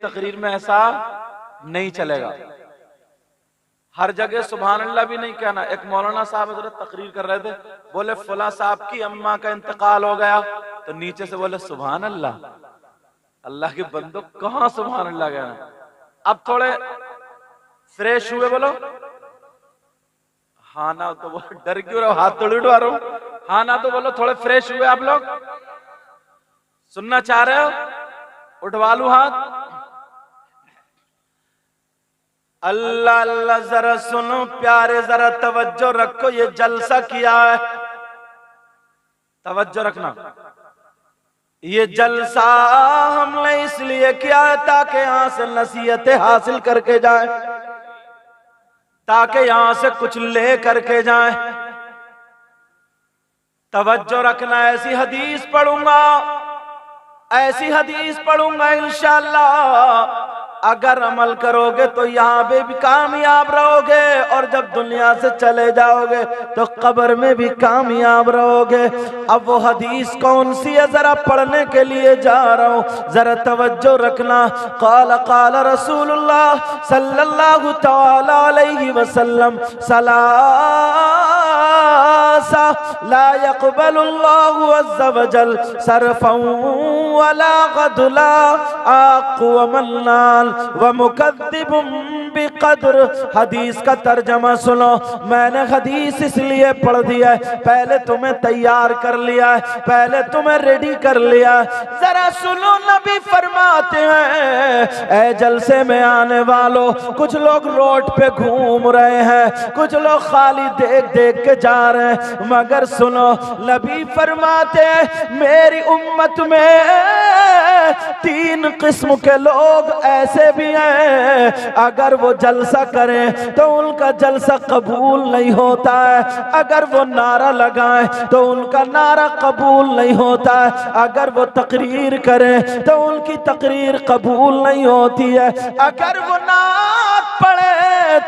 तकरीर में ऐसा नहीं चलेगा। हर जगह सुभान अल्लाह भी नहीं कहना। एक मौलाना साहब हजरत तकरीर कर रहे थे, बोले फला साहब की अम्मा का इंतकाल हो गया, तो नीचे से बोले सुभान अल्लाह। अल्लाह के बंदो कहां सुभान अल्लाह कहना। अब थोड़े फ्रेश हुए बोलो हाँ ना, तो बोलो डर क्यों रहो, हाथ थोड़ी उठवा रहा हूं। हाँ ना तो बोलो थोड़े फ्रेश हुए आप लोग, सुनना चाह रहे हो, उठवा लू हाथ। अल्लाह अल्लाह, जरा सुनो प्यारे, जरा तवज्जो रखो, ये जलसा किया है, तवज्जो रखना। ये जलसा हमने इसलिए किया है ताकि यहां से नसीहतें हासिल करके जाए, ताकि यहां से कुछ ले करके जाए। तवज्जो रखना। ऐसी हदीस पढ़ूंगा, ऐसी हदीस पढ़ूंगा इंशाअल्लाह, अगर अमल करोगे तो यहां पे भी कामयाब रहोगे, और जब दुनिया से चले जाओगे तो कब्र में भी कामयाब रहोगे। अब वो हदीस कौन सी है, जरा पढ़ने के लिए जा रहा हूं, जरा तवज्जो रखना। क़ाल क़ाल रसूलुल्लाह सल्लल्लाहु तआला अलैहि वसल्लम, सलासा ला यक़बलुल्लाहु अज़्ज़ा वजल सरफ़न वला ग़दला, आक़ु व मन्नान व मुकद्दिबुम बिक़द्र। हदीस का तर्जमा सुनो। मैंने हदीस इसलिए पढ़ दिया है, पहले तुम्हें तैयार कर लिया है, पहले तुम्हें रेडी कर लिया है। जरा सुनो, नबी फरमाते हैं, ऐ जलसे में आने वालों, कुछ लोग रोड पे घूम रहे हैं, कुछ लोग खाली देख देख के जा रहे हैं, मगर सुनो नबी फरमाते हैं, मेरी उम्मत में 3 किस्म के लोग ऐसे भी हैं, अगर वो जलसा करें तो उनका जलसा कबूल नहीं होता है, अगर वो नारा लगाएं तो उनका नारा कबूल नहीं होता है, अगर वो तकरीर करें तो उनकी तकरीर कबूल नहीं होती है, अगर वो नात पढ़े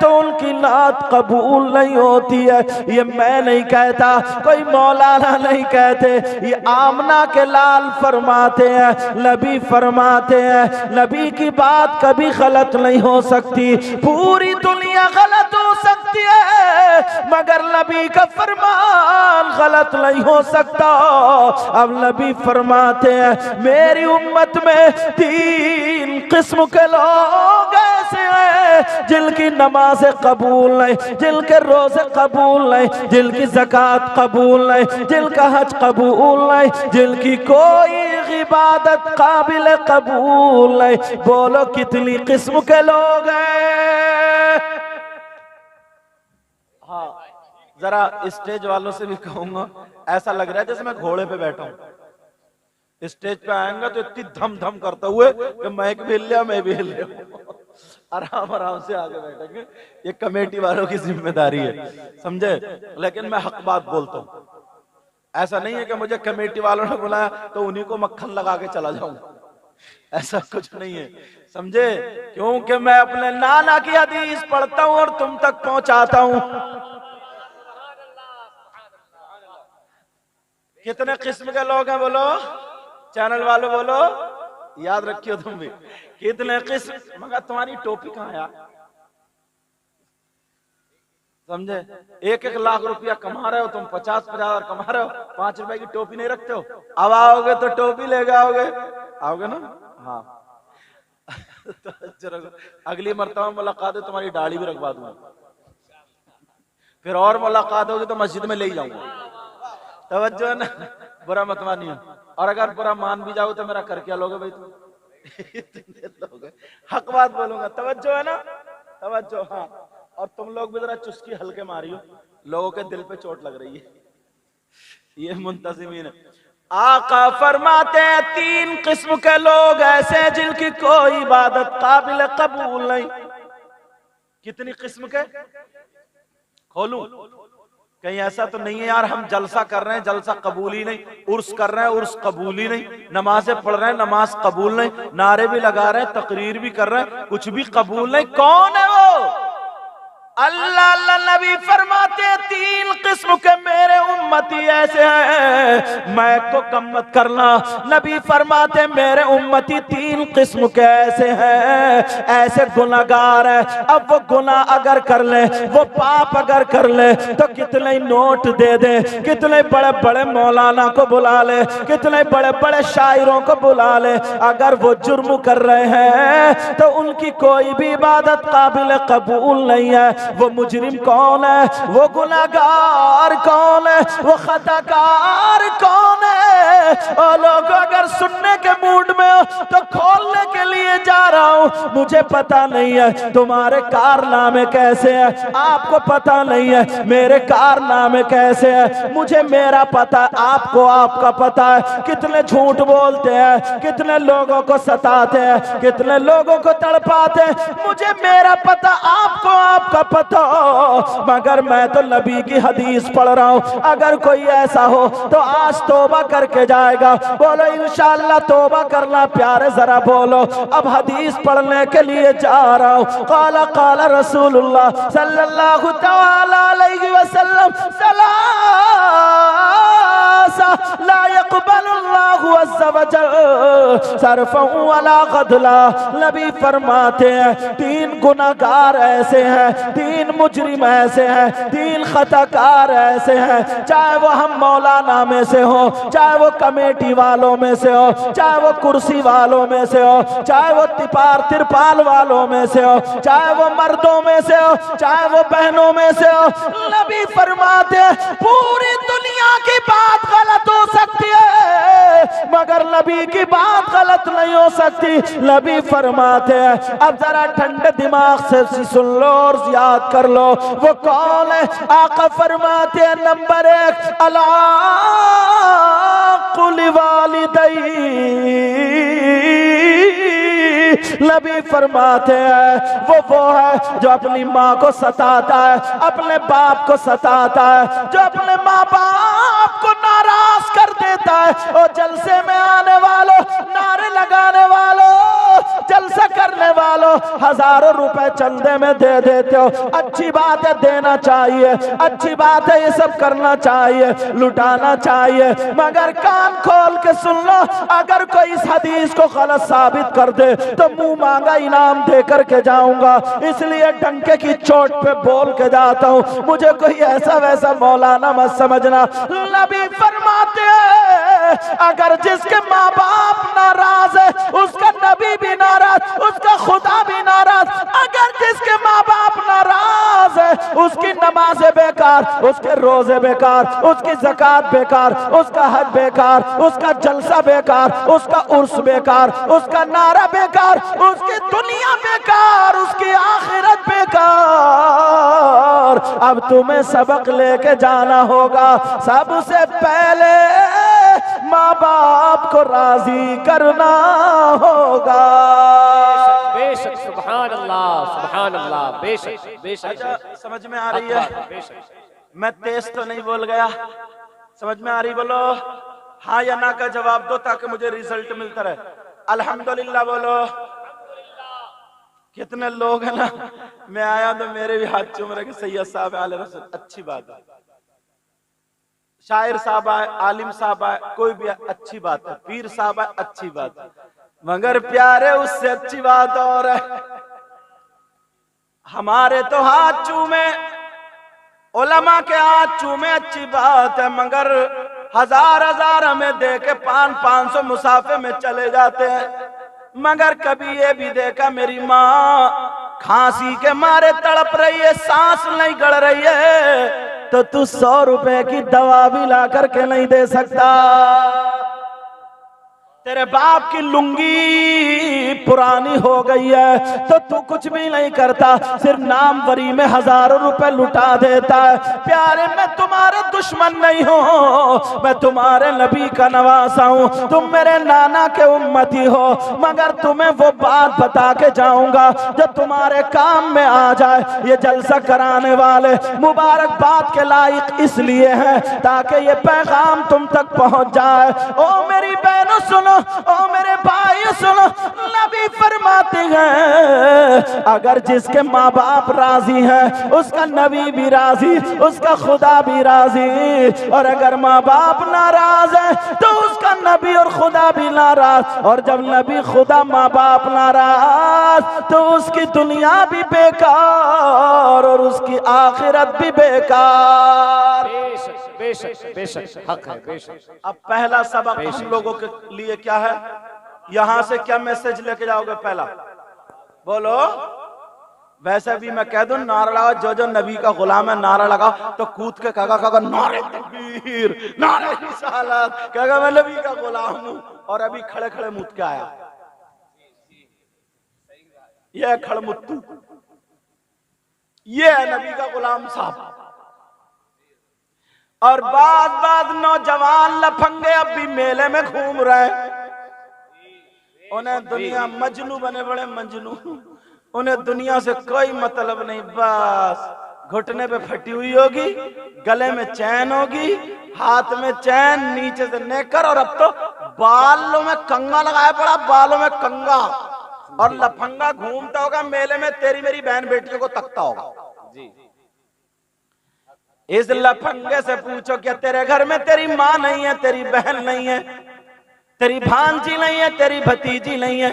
तो उनकी नात कबूल नहीं होती है। ये मैं नहीं कहता, कोई मौलाना नहीं कहते, ये आमना के लाल फरमाते हैं, नबी फरमाते हैं, नबी की बात कभी गलत नहीं हो सकती। पूरी दुनिया गलत हो सकती है मगर नबी का फरमान गलत नहीं हो सकता। अब नबी फरमाते हैं, मेरी उम्मत में 3 किस्म के लोग ऐसे हैं, जिनकी नमाज़ें कबूल नहीं, जिनके रोजे कबूल नहीं, जिनकी ज़कात कबूल नहीं, जिनका हज कबूल नहीं, जिनकी कोई इबादत काबिल कबूल नहीं। बोलो कितनी किस्म के लोग हैं। हाँ, जरा स्टेज वालों से भी कहूंगा, ऐसा लग रहा है जैसे मैं घोड़े पे बैठा हूं। स्टेज पे आएंगे तो इतनी धम धम करते हुए कि माइक भी हिल लिया, मैं भी हिल लिया। आराम आराम से आगे बैठेंगे, ये कमेटी वालों की जिम्मेदारी है, समझे। लेकिन मैं हक बात बोलता हूं, ऐसा नहीं है कि मुझे कमेटी वालों ने बुलाया तो उन्हीं को मक्खन लगा के चला जाऊंगा, ऐसा कुछ नहीं है, समझे। क्योंकि मैं अपने नाना की हदीस पढ़ता हूं और तुम तक पहुंचाता हूं। कितने किस्म के लोग हैं बोलो, चैनल वालों बोलो, याद रखियो तुम भी, कितने किस्म। मगर तुम्हारी टोपी कहां है, समझे। 1-1 लाख रुपया कमा रहे हो तुम, 50,000 कमा रहे हो, 5 रुपए की टोपी नहीं रखते हो। अब आओगे तो टोपी लेके आओगे, आओगे ना। हाँ तो अगली मर्तबा मुलाकात है तुम्हारी दाढ़ी भी रखवा दूंगा, फिर और मुलाकात होगी तो मस्जिद में ले ही जाऊंगा। तवज्जो है ना, बुरा मत मानियो। और अगर बुरा मान भी जाओ तो मेरा कर क्या लोगे भाई तुम। लोगे, हक बात बोलूंगा, तवज्जो है ना, तवज्जो। हाँ, और तुम लोग भी जरा चुस्की हल्के मारियो, लोगों के दिल पे चोट लग रही है। ये मुंतजिमीन है। आका फरमाते हैं, 3 किस्म के लोग ऐसे हैं जिनकी कोई इबादत काबिल कबूल नहीं। कितनी किस्म के, खोलूं, कहीं ऐसा तो नहीं है यार हम जलसा कर रहे हैं, जलसा कबूल ही नहीं, उर्स कर रहे हैं, उर्स कबूल ही नहीं, नमाजें पढ़ रहे हैं, नमाज कबूल नहीं, नारे भी लगा रहे हैं, तकरीर भी कर रहे हैं, कुछ भी कबूल नहीं। कौन है वो? अल्लाह अल्लाह नबी फरमाते तीन किस्म के मेरे उम्मती ऐसे हैं, मैं को कम मत करना। नबी फरमाते मेरे उम्मती तीन किस्म के ऐसे हैं, ऐसे गुनाहगार हैं। अब वो गुनाह अगर कर ले, वो पाप अगर कर ले, तो कितने नोट दे दे, कितने बड़े बड़े मौलाना को बुला ले, कितने बड़े बड़े शायरों को बुला ले, अगर वो जुर्म कर रहे हैं तो उनकी कोई भी इबादत काबिल कबूल नहीं है। वो मुजरिम कौन है, वो गुनाहगार कौन है, वो खताकार कौन है? और लोग अगर सुनने के मूड में हो तो खोलने के लिए जा रहा हूं। मुझे पता नहीं है तुम्हारे कारनामे कैसे हैं, आपको पता नहीं है मेरे कारनामे कैसे हैं, मुझे मेरा पता, आपको आपका पता है। कितने झूठ बोलते हैं, कितने लोगों को सताते हैं, कितने लोगों को तड़पाते हैं, मुझे मेरा पता, आपको आपका पता। मगर मैं तो नबी की हदीस पढ़ रहा हूं। अगर कोई ऐसा हो तो आज तौबा करके जाएगा। बोलो इंशाअल्लाह तौबा करना प्यारे, जरा बोलो। अब हदीस पढ़ने के लिए जा रहा हूं। काला काला रसूलुल्लाह सल्लल्लाहु तआला अलैहि वसल्लम सलासा ला यक़बलुल्लाहु अज़्ज़ा वजल सरफ़न वला ग़दला। नबी फरमाते हैं तीन गुनाहगार ऐसे हैं, तीन मुजरिम ऐसे हैं, तीन खताकार ऐसे हैं, चाहे वो हम मौलाना में से हो, चाहे वो कमेटी वालों में से हो, चाहे वो कुर्सी वालों में से हो, चाहे वो तिरपाल वालों में से हो, चाहे वो मर्दों में से हो, चाहे वो बहनों में से हो। नबी फरमाते पूरी दुनिया की बात गलत हो सकती है मगर नबी की बात गलत नहीं हो सकती। नबी फरमाते हैं अब जरा ठंडे दिमाग से सुन लो और याद कर लो वो कौन है। आका फरमाते हैं नंबर 1 अला कुल वालिदैहि। नबी फरमाते हैं वो है जो अपनी माँ को सताता है, अपने बाप को सताता है, जो अपने माँ बाप को नाराज कर देता है। और जलसे में आने वालों, नारे लगाने वालों, जलसा करने वालों, हजारों रुपए चंदे में दे देते हो। अच्छी बात है, देना चाहिए, अच्छी बात है, ये सब करना चाहिए, लुटाना चाहिए। मगर कान खोल के सुन लो, अगर कोई इस हदीस को गलत साबित कर दे तो मुंह मांगा इनाम दे करके जाऊंगा। इसलिए डंके की चोट पे बोल के जाता हूं, मुझे कोई ऐसा वैसा मौलाना मत समझना। नबी फरमाते हैं अगर जिसके माँ बाप नाराज है उसका नबी भी नाराज, उसका खुदा भी नाराज। अगर जिसके माँ बाप नाराज है उसकी नमाजें बेकार, उसके रोजे बेकार, उसकी ज़कात बेकार, उसका हज बेकार, उसका जलसा बेकार, उसका उर्स बेकार, उसका नारा बेकार, उसकी दुनिया बेकार, उसकी आखिरत बेकार। अब तुम्हें सबक लेके जाना होगा। सबसे पहले माँ बाप को राजी करना होगा। बेशक, सुभान अल्लाह, सुभान अल्लाह, बेशक बेशक। अच्छा, समझ में आ रही है? मैं तेज तो नहीं बोल गया? समझ में आ रही? बोलो हाँ या ना का जवाब दो ताकि मुझे रिजल्ट मिलता रहे। अल्हम्दुलिल्लाह बोलो। कितने लोग हैं ना, मैं आया तो मेरे भी हाथ चूम रहे कि सैयद साहब आले रसूल, अच्छी बात है। शायर साहब आए, आलिम साहब आए, कोई भी अच्छी बात है, पीर साहब आए, अच्छी बात है। मगर प्यारे उससे अच्छी बात और है, हमारे तो हाथ चूमे, उलमा के हाथ चूमे, अच्छी बात है। मगर हजार हजार हमें दे के 500 मुसाफे में चले जाते हैं। मगर कभी ये भी देखा मेरी माँ खांसी के मारे तड़प रही है, सांस नहीं गड़ रही है, तो तू 100 रुपए की दवा भी ला करके नहीं दे सकता। तेरे बाप की लुंगी पुरानी हो गई है तो तू कुछ भी नहीं करता, सिर्फ नामवरी में हजारों रुपए लुटा देता है। प्यारे मैं तुम्हारे दुश्मन नहीं हूँ, मैं तुम्हारे नबी का नवासा हूँ, तुम मेरे नाना के उम्मती हो। मगर तुम्हें वो बात बता के जाऊंगा जो तुम्हारे काम में आ जाए। ये जलसा कराने वाले मुबारकबाद के लायक इसलिए हैं ताकि ये पैगाम तुम तक पहुंच जाए। ओ मेरी बहनों सुनो, ओ मेरे भाई सुनो, नबी फरमाते हैं अगर जिसके माँ बाप राजी हैं उसका नबी भी राजी, उसका खुदा भी राजी, और अगर माँ बाप नाराज है तो उसका नबी और खुदा भी नाराज, और जब नबी खुदा माँ बाप नाराज तो उसकी दुनिया भी बेकार और उसकी आखिरत भी बेकार। बेशक बेशक बेशक हक है, बेशक। अब पहला सबक हम लोगों के लिए क्या है, यहां से क्या मैसेज लेके जाओगे? पहला बोलो। वैसे भी मैं कह दूं नारा लगाओ, जो जो नबी का गुलाम है नारा लगाओ तो कूद के कहा नारे तकबीर, नारे रिसालत, कहेगा मैं नबी का गुलाम हूं, और अभी खड़े खड़े मुद के आया ये खड़मुत्तू, ये है नबी का गुलाम साहब। और बाद नौजवान लफंगे अब भी मेले में घूम रहे हैं, उन्हें दुनिया मजनू बने बड़े मजनू, उन्हें दुनिया से कोई मतलब नहीं, बस घुटने पे फटी हुई होगी, गले में चैन होगी, हाथ में चैन, नीचे से नेकर, और अब तो बालों में कंगा लगाया पड़ा, बालों में कंगा, और लफंगा घूमता होगा मेले में, तेरी मेरी बहन बेटियों को तकता होगा। इस लफंगे से पूछो क्या तेरे घर में तेरी माँ नहीं है, तेरी बहन नहीं है, तेरी भांजी नहीं है, तेरी भतीजी नहीं है?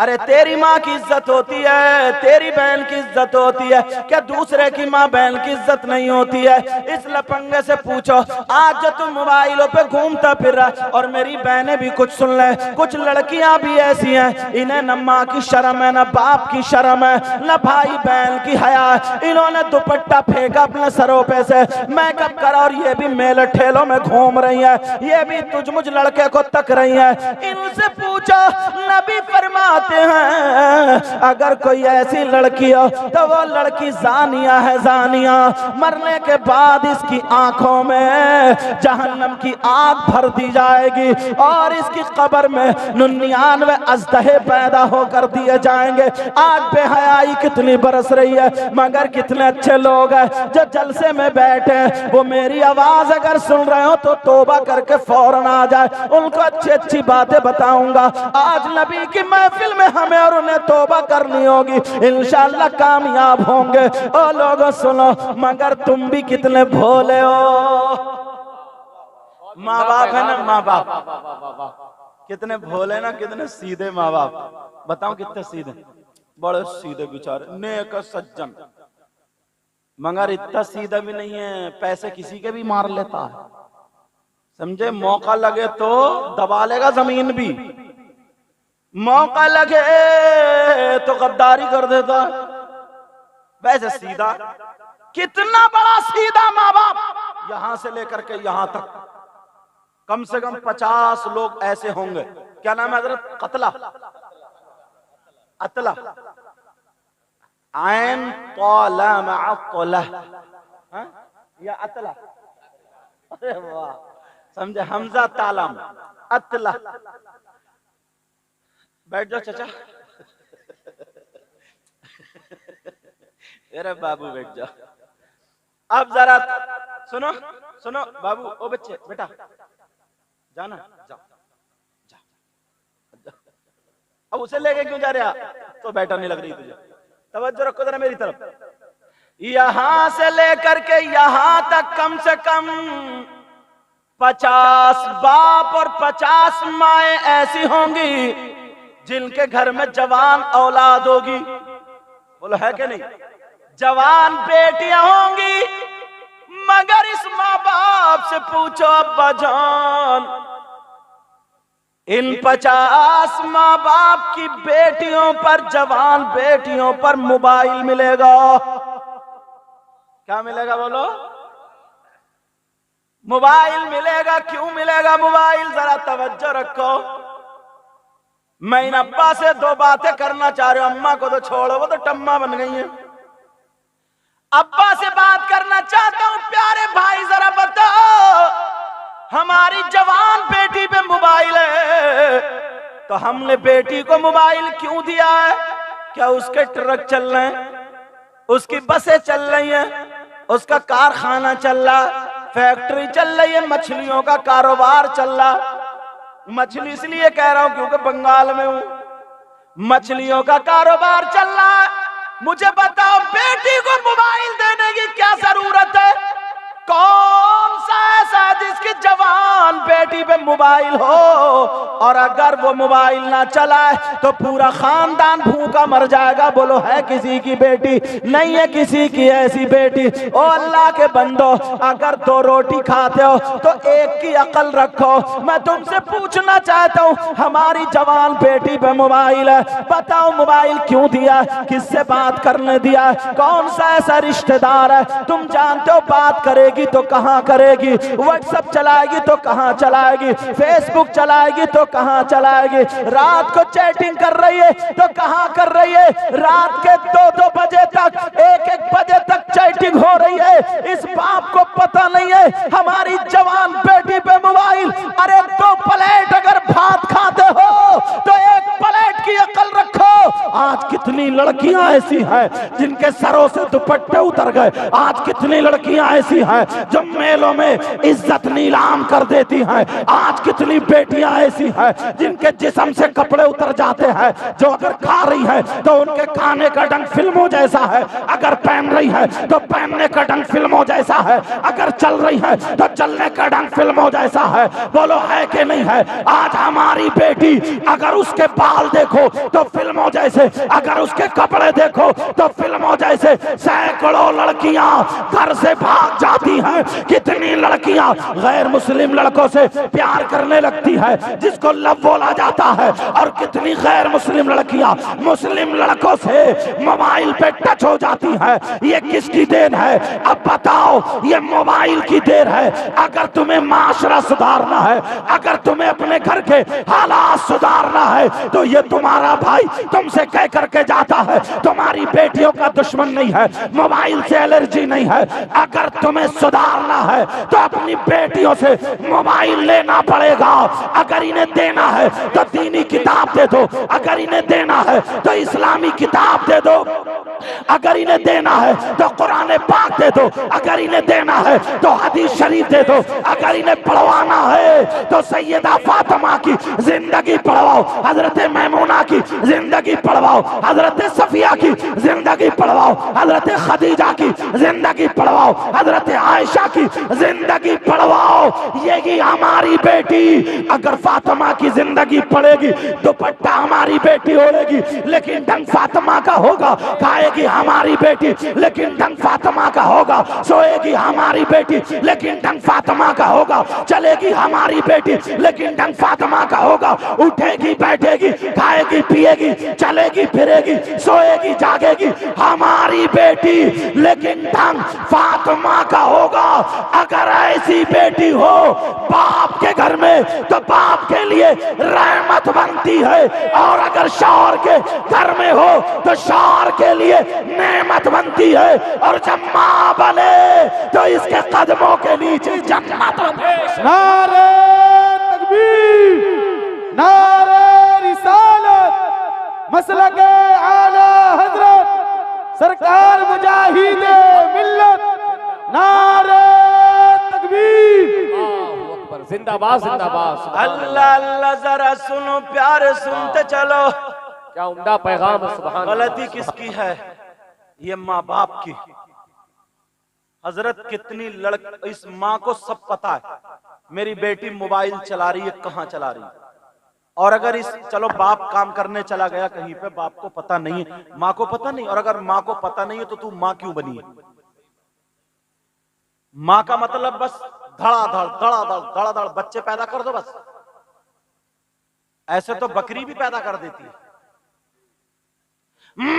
अरे तेरी माँ की इज्जत होती है, तेरी बहन की इज्जत होती है, क्या दूसरे की माँ बहन की इज्जत नहीं होती है? इस लफंगे से पूछो, आज जो तुम मोबाइलों पे घूमता फिर रहा, और मेरी बहनें भी कुछ सुन ले, कुछ लड़कियां भी ऐसी हैं, इन्हें न माँ की शर्म है, न बाप की शर्म है, न भाई बहन की हया, इन्होंने दुपट्टा फेंका अपने सरों पे से, मेकअप करा, और ये भी मेले ठेलों में घूम रही है, ये भी तुझ मुझ लड़के को तक रही है। इनसे पूछो, नबी फरमाते हैं अगर कोई ऐसी लड़की हो तो वो लड़की जानिया है, जानिया, मरने के बाद इसकी आंखों में जहन्नम की आग भर दी जाएगी, और इसकी कब्र में 99 अजदहे पैदा होकर दिए जाएंगे। आज बेहयाई कितनी बरस रही है, मगर कितने अच्छे लोग हैं जो जलसे में बैठे, वो मेरी आवाज अगर सुन रहे हो तो तौबा करके फौरन आ जाए, उनको अच्छी अच्छी बातें बताऊंगा। आज नबी की महफिल में हमें और उन्हें तौबा करनी होगी, इंशाअल्लाह कामयाब होंगे। ओ लोगों सुनो, मगर तुम भी कितने भोले हो, माँ बाप है ना, माँ बाप कितने भोले ना, कितने सीधे माँ बाप, बताओ कितने सीधे, बड़े सीधे बेचारे, नेक सज्जन, मगर इतना सीधा भी नहीं है, पैसे किसी के भी मार लेता है, समझे? मौका लगे तो दबा लेगा जमीन भी, मौका लगे तो गद्दारी कर देता है। वैसे सीधा, कितना बड़ा सीधा माँ बाप, यहां से लेकर के यहां तक कम से कम 50 लोग ऐसे होंगे। क्या नाम है हजरत? कतला, अतला, आइन तौला मअतला, या अतला, अरे वाह, समझे? हमजा तालम, अतला। बैठ जाओ चाचा, अरे बाबू बैठ जाओ। अब जरा सुनो सुनो बाबू, ओ बच्चे बेटा जाना, जाओ जा। अब उसे लेके क्यों जा रहा? तो बैठा नहीं लग रही तुझे, तवज्जो रखो जरा मेरी तरफ। यहां से लेकर के यहां तक कम से कम 50 बाप और 50 माएं ऐसी होंगी जिनके घर में जवान औलाद होगी। बोलो है कि नहीं? जवान बेटियां होंगी, मगर इस माँ बाप से पूछो अब्बा जान, इन 50 माँ बाप की बेटियों पर, जवान बेटियों पर मोबाइल मिलेगा? क्या मिलेगा? बोलो, मोबाइल मिलेगा। क्यों मिलेगा मोबाइल? जरा तवज्जो रखो। मैं इन अब्बा से 2 बातें करना चाह रहा हूं, अम्मा को तो छोड़ो, वो तो टम्मा बन गई है। अब्बा से बात करना चाहता हूं, प्यारे भाई जरा बताओ, हमारी जवान बेटी पे मोबाइल है तो हमने बेटी को मोबाइल क्यों दिया है? क्या उसके ट्रक चल रहे हैं, उसकी बसें चल रही हैं, उसका कारखाना चल रहा, फैक्ट्री चल रही है, मछलियों का कारोबार चल रहा? मछली इसलिए कह रहा हूं क्योंकि बंगाल में हूं, मछलियों का कारोबार चल रहा है। मुझे बताओ बेटी को मोबाइल देने की क्या जरूरत है? कौन सा ऐसा है जिसकी जवान बेटी पे मोबाइल हो और अगर वो मोबाइल ना चलाए तो पूरा खानदान भूखा मर जाएगा? बोलो है किसी की बेटी? नहीं है किसी की ऐसी बेटी। ओ अल्लाह के बंदो, अगर 2 रोटी खाते हो तो एक की अकल रखो। मैं तुमसे पूछना चाहता हूँ, हमारी जवान बेटी पे मोबाइल है, बताओ मोबाइल क्यों दिया? किससे बात करने दिया? कौन सा ऐसा रिश्तेदार है? तुम जानते हो बात करेगी तो कहां करेगी, व्हाट्सएप चलाएगी तो कहां चलाएगी, फेसबुक चलाएगी तो कहां चलाएगी, रात को चैटिंग कर रही है तो कहां कर रही है, रात के 2-2 बजे तक 1-1 बजे तक चैटिंग हो रही है। इस बाप को पता नहीं है हमारी जवान बेटी पे मोबाइल। अरे 2 प्लेट अगर भात खाते हो तो 1 प्लेट की अकल रखो। आज कितनी लड़कियां ऐसी हैं जिनके सरों से दुपट्टे उतर गए। आज कितनी लड़कियां ऐसी हैं जो मेलों में इज्जत नीलाम कर देती हैं। आज कितनी बेटियां ऐसी हैं जिनके जिस्म से कपड़े उतर जाते हैं, जो अगर खा रही है तो उनके खाने का ढंग फिल्मों जैसा है, अगर पहन रही है तो पहनने का ढंग फिल्मों जैसा है, अगर चल रही है तो चलने का ढंग फिल्मों जैसा है। बोलो है कि नहीं है? आज हमारी बेटी अगर उसके बाल देखो तो फिल्मों जैसे, अगर उसके कपड़े देखो तो फिल्मों जैसे। सैकड़ों लड़कियां घर से भाग जाती हैं। कितनी लड़कियां गैर मुस्लिम लड़कों से प्यार करने लगती है जिसको लव बोला जाता है, और कितनी गैर मुस्लिम लड़कियां मुस्लिम लड़कों से मोबाइल पे टच हो जाती हैं। ये किसकी देन है? अब बताओ, ये मोबाइल की देन है। अगर तुम्हें माशरा सुधारना है, अगर तुम्हें अपने घर के हालात सुधारना है तो ये तुम्हारा भाई तुमसे कह करके जाता है तुम्हारी बेटियों का दुश्मन नहीं है, मोबाइल से एलर्जी नहीं है। अगर तुम्हें सुधारना है तो अपनी बेटियों से मोबाइल लेना पड़ेगा। अगर इन्हें देना है तो दीनी किताब दे दो, अगर इन्हें देना है तो इस्लामी किताब दे दो, अगर इन्हें देना है तो कुरान पाक दे दो, अगर इन्हें देना है तो हदीस शरीफ दे दो, अगर इन्हें पढ़वाना है तो सैयदा फातिमा की जिंदगी पढ़वाओ, हजरत मैमूना की जिंदगी पढ़वाओ, हजरत सफिया की जिंदगी पढ़वाओ, हजरत खदीजा की जिंदगी पढ़वाओ, हजरत आयशा की जिंदगी पढ़वाओ। ये हमारी बेटी अगर फातिमा की जिंदगी पढ़ेगी, दुपट्टा हमारी बेटी ओढ़ेगी लेकिन ढंग फातिमा का होगा, खाएगी हमारी बेटी लेकिन ढंग फातिमा का होगा, सोएगी हमारी बेटी लेकिन ढंग फातिमा का होगा, चलेगी हमारी बेटी लेकिन ढंग फातिमा का होगा, उठेगी बैठेगी खाएगी पिएगी चलेगी फिरेगी सोएगी जागेगी हमारी बेटी लेकिन ढंग फातिमा का होगा। अगर ऐसी बेटी हो बाप के घर में तो बाप के लिए रहमत बनती है, और अगर शौहर के घर में हो तो शौहर के लिए नेमत बनती है, और जब मां बने तो इसके कदमों के नीचे जन्नत बनती है। नारे तकबीर, नारे रिसालत, मसलक आला हजरत सरकार मुजाहिदे मिल्लत, नारे तकबीर। जिंदाबाद जिंदाबाद। अल्लाह अल्लाह, जरा सुनो प्यारे, सुनते चलो। क्या उम्दा पैगाम है, सुभान अल्लाह। गलती किसकी है? ये माँ बाप की। हजरत कितनी इस माँ को सब पता है मेरी बेटी मोबाइल चला रही है, कहाँ चला रही है, और अगर इस चलो बाप काम करने चला गया कहीं पे, बाप को पता नहीं है, माँ को पता नहीं, और अगर माँ को पता नहीं है तो तू माँ क्यों बनी है? माँ का मतलब बस धड़ाधड़ बच्चे पैदा कर दो बस। ऐसे तो बकरी भी पैदा कर देती है।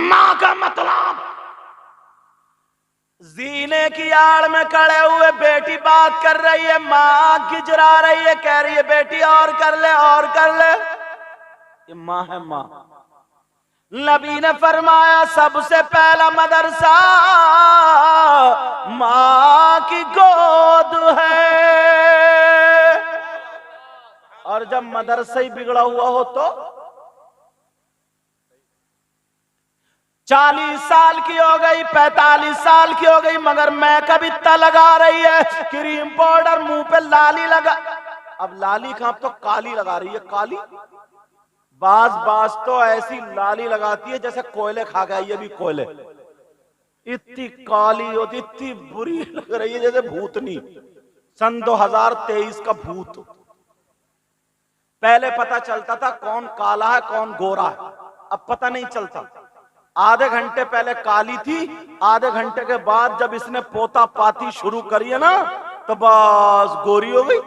माँ का मतलब जीने की आड़ में खड़े हुए बेटी बात कर रही है, माँ गिजरा रही है, कह रही है बेटी और कर ले और कर ले। ये माँ है माँ। नबी ने फरमाया सबसे पहला मदरसा माँ की गोद है, और जब मदरसा ही बिगड़ा हुआ हो तो 40 साल की हो गई, 45 साल की हो गई, मगर मैं कभी इतना लगा रही है, क्रीम पाउडर मुंह पे लाली लगा। अब लाली कहां तो काली लगा रही है, काली। बाज बाज तो ऐसी लाली लगाती है जैसे कोयले खा गया, ये भी कोयले। इतनी काली होती, इतनी बुरी लग रही है जैसे भूतनी। सन 2023 का भूत। पहले पता चलता था कौन काला है कौन गोरा है, अब पता नहीं चलता। आधे घंटे पहले काली थी, आधे घंटे के बाद जब इसने पोता पाती शुरू करी है ना, तो बस गोरी हो गई,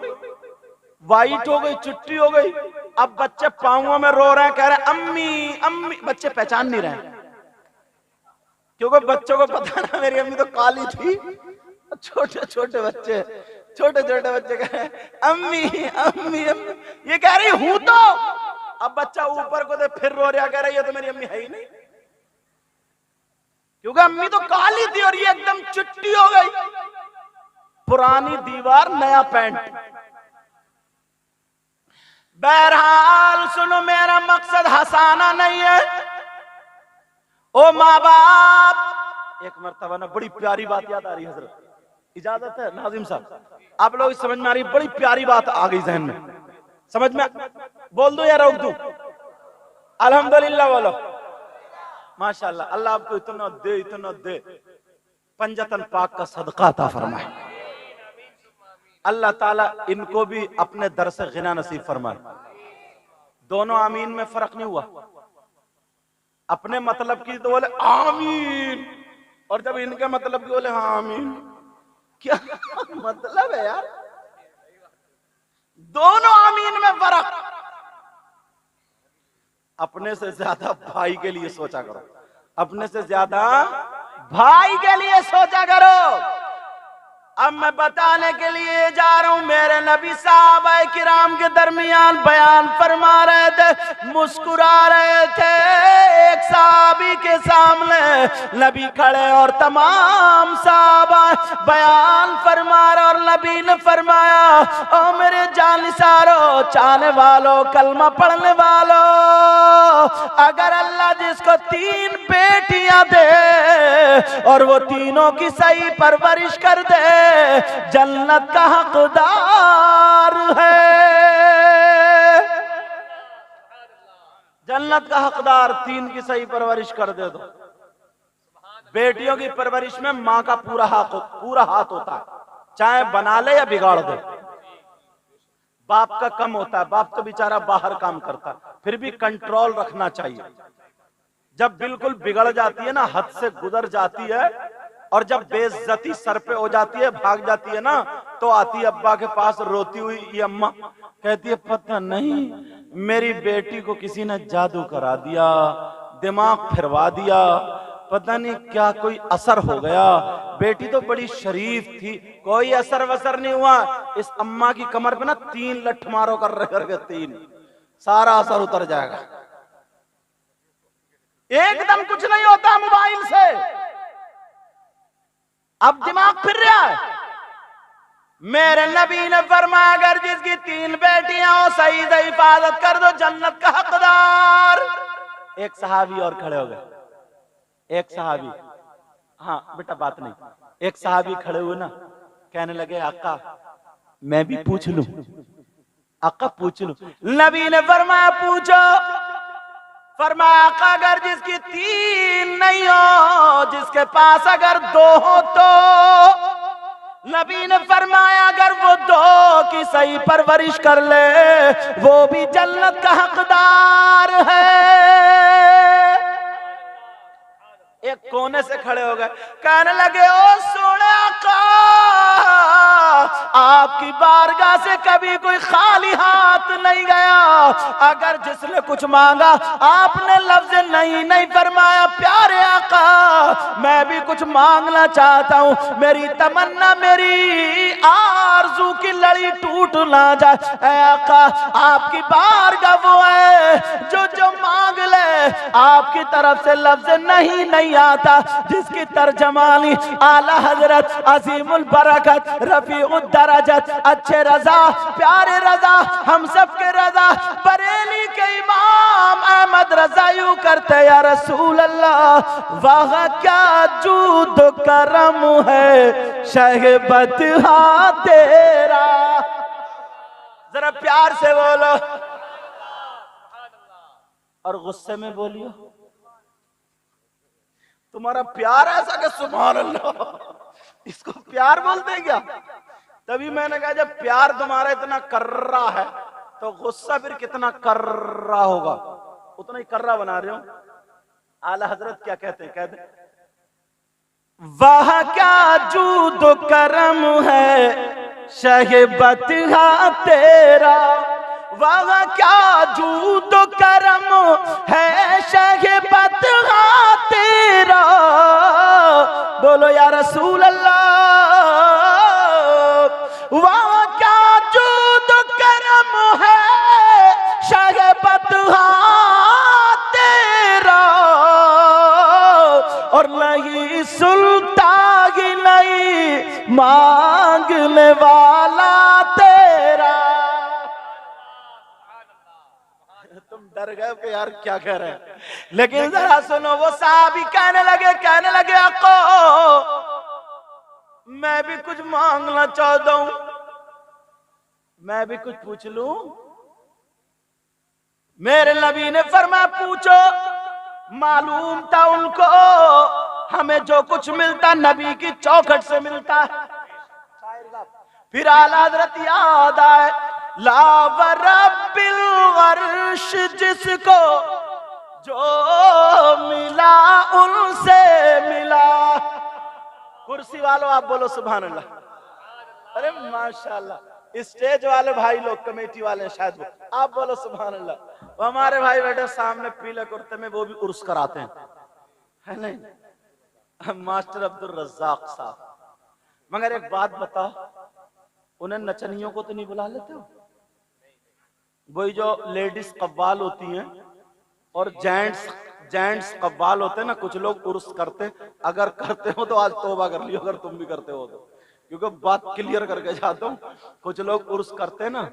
वाइट हो गई, चिट्टी हो गई। अब बच्चे पांवों में रो रहे हैं, कह रहे हैं अम्मी अम्मी। बच्चे पहचान नहीं रहे, क्योंकि बच्चों को पता ना मेरी अम्मी तो काली थी। छोटे छोटे बच्चे कह रहे हैं अम्मी अम्मी अम्मी, ये कह रही हूं तो। अब बच्चा ऊपर को दे फिर रो रहा, कह रहा ये तो मेरी अम्मी है ही नहीं, क्योंकि अम्मी तो काली थी और ये एकदम चिट्टी हो गई। पुरानी दीवार नया पेंट। बहरहाल सुनो, मेरा मकसद हंसाना नहीं है। ओ माँ बाप, एक मर्तबा ना बड़ी प्यारी बात याद आ रही है हजरत, इजाजत है नाजिम साहब? आप लोग समझ में आ रही? बड़ी प्यारी बात आ गई जहन में, समझ में? बोल दो या रोक दू? अल्हम्दुलिल्लाह बोलो, माशाल्लाह। अल्लाह आपको इतना दे, पंजतन पाक का सदका अता फरमाए। अल्लाह ताला इनको भी अपने दर से गिना नसीब फरमाए। दोनों आमीन में फर्क नहीं हुआ। अपने मतलब की तो बोले आमीन, और जब इनके मतलब की बोले हाँ आमीन। क्या मतलब है यार? दोनों आमीन में फर्क। अपने से ज्यादा भाई के लिए सोचा करो, अपने से ज्यादा भाई के लिए सोचा करो। अब मैं बताने के लिए जा रहा हूं, मेरे नबी साहबाए किराम के दरमियान बयान फरमा रहे थे, मुस्कुरा रहे थे। एक साहबी के सामने नबी खड़े और तमाम साहबा बयान फरमा रहे, और नबी ने फरमाया, ओ मेरे जानिसारो, चाहने वालों, कलमा पढ़ने वालों, अगर अल्लाह जिसको 3 बेटियां दे और वो तीनों की सही परवरिश कर दे, जन्नत का हकदार है। जन्नत का हकदार 3 की सही परवरिश कर दे। तो बेटियों की परवरिश में मां का पूरा हाथ होता है, चाहे बना ले या बिगाड़ दे। बाप का कम होता है, बाप तो बेचारा बाहर काम करता है, फिर भी कंट्रोल रखना चाहिए। जब बिल्कुल बिगड़ जाती है ना, हद से गुजर जाती है, और जब बेइज्जती सर पे हो जाती है, भाग जाती है ना, तो आती है अब्बा के पास रोती हुई, ये अम्मा कहती है पता नहीं मेरी बेटी को किसी ने जादू करा दिया, दिमाग फिरवा दिया, पता नहीं क्या कोई असर हो गया। बेटी तो बड़ी शरीफ थी, कोई असर वसर नहीं हुआ। इस अम्मा की कमर पे ना 3 लठ मारो करके 3, सारा असर उतर जाएगा। एकदम कुछ नहीं होता मोबाइल से। अब दिमाग फिर रहा है। मेरे नबी ने फरमाया, अगर जिसकी 3 बेटियां हो, सही से हिफाजत कर दो, जन्नत का हकदार। एक सहाबी और खड़े हो गए, एक सहाबी, हाँ बेटा बात नहीं, एक सहाबी खड़े हुए ना, कहने लगे आका मैं भी पूछ लूं, आका पूछ लूं। नबी ने फरमाया पूछो। फरमाया आका अगर जिसकी 3 नहीं हो, जिसके पास अगर 2 हो तो, नबी ने फरमाया अगर वो 2 की सही परवरिश कर ले, वो भी जन्नत का हकदार है। एक कोने से खड़े हो गए, कहने लगे ओ सोने आका, आपकी बारगाह से कभी कोई खाली हाथ नहीं गया। अगर जिसने कुछ मांगा आपने लफ्ज नहीं फरमाया। प्यारे आका मैं भी कुछ मांगना चाहता हूँ, मेरी तमन्ना, मेरी आरज़ू की लड़ी टूट ना जाए। ऐ आका आपकी बारगाह वो है जो मांग ले, आपकी तरफ से लफ्ज नहीं आता, जिसकी तर्जमानी आला हजरत अजीमुल बरकत रफीउल दरजत अच्छे रजा प्यारे रजा हम सब के रजा बरेली के इमाम अहमद रजा यूं करते, या रसूल अल्लाह वाह क्या जूद करम है शहबत हा तेरा। जरा प्यार से बोलो और गुस्से में बोलियो। तुम्हारा प्यार ऐसा कि सुभान अल्लाह, इसको प्यार बोलते हैं क्या? तभी मैंने कहा जब प्यार तुम्हारा इतना कर्रा है तो गुस्सा फिर कितना कर्रा होगा, उतना ही कर्रा बना रहे हो। आला हजरत क्या कहते हैं? कहते हैं वाह क्या जूद करम है शहबत तेरा, वाह क्या जूद करम है शहबत तेरा। बोलो या रसूल अल्लाह। वाह क्या जूद करम है शहबत तेरा, और नहीं सुनता ही नहीं मांगने वाला तेरा। तुम डर गए कि यार क्या कह रहे हैं, लेकिन जरा सुनो। वो साहबी कहने लगे अको मैं भी कुछ मांगना चाहता हूं, मैं भी कुछ पूछ लूं। मेरे नबी ने फरमाया पूछो। मालूम था उनको हमें जो कुछ मिलता नबी की चौखट से मिलता है। फिर आला हज़रत याद आए, ला वरब्बिल अर्श जिसको जो मिला उनसे मिला। कुर्सी वालों आप बोलो सुभान अल्लाह। अरे माशाल्लाह, स्टेज वाले भाई लोग कमेटी वाले शायद वो, आप बोलो सुभान अल्लाह। वो हमारे भाई बैठे सामने पीले कुर्ते में, वो भी उर्स कराते हैं, है नहीं? मास्टर अब्दुल रज़्ज़ाक साहब। मगर एक बात बताओ, उन्हें नचनियों को तो नहीं बुला लेते हो? वही जो लेडीज कव्वाल होती हैं और जेंट्स कव्वाल होते हैं ना, कुछ लोग उर्स करते, अगर करते हो तो आज तौबा कर लियो अगर तुम भी करते हो तो, क्योंकि बात क्लियर करके जाता हूं। कुछ लोग उर्स करते हैं ना,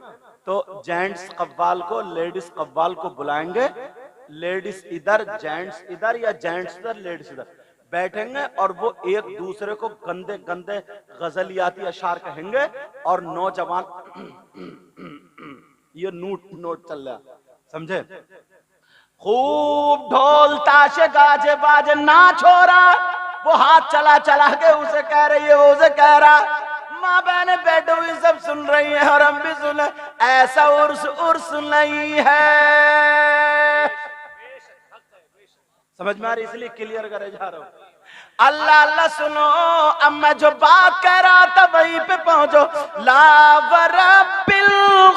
तो जेंट्स कव्वाल को लेडीज कव्वाल को बुलाएंगे, लेडीज इधर जेंट्स इधर, या जेंट्स इधर लेडीज इधर बैठेंगे, और वो एक दूसरे को गंदे गंदे गजलियाती अशार कहेंगे, और नौजवान ये नोट चल रहा, समझे? खूब ढोल ताशे गाजे बाजे नाच हो रहा, वो हाथ चला के उसे कह रही है, वो उसे कह रहा, माँ बहने बैठो हुई सब सुन रही है और हम भी सुने। ऐसा उर्स नहीं है। समझ में आ रही, इसलिए क्लियर करे जा रहा हूं। अल्लाह अल्लाह सुनो, अब मैं जो बात कह रहा था वहीं पे पहुंचो। ला वरब्बिल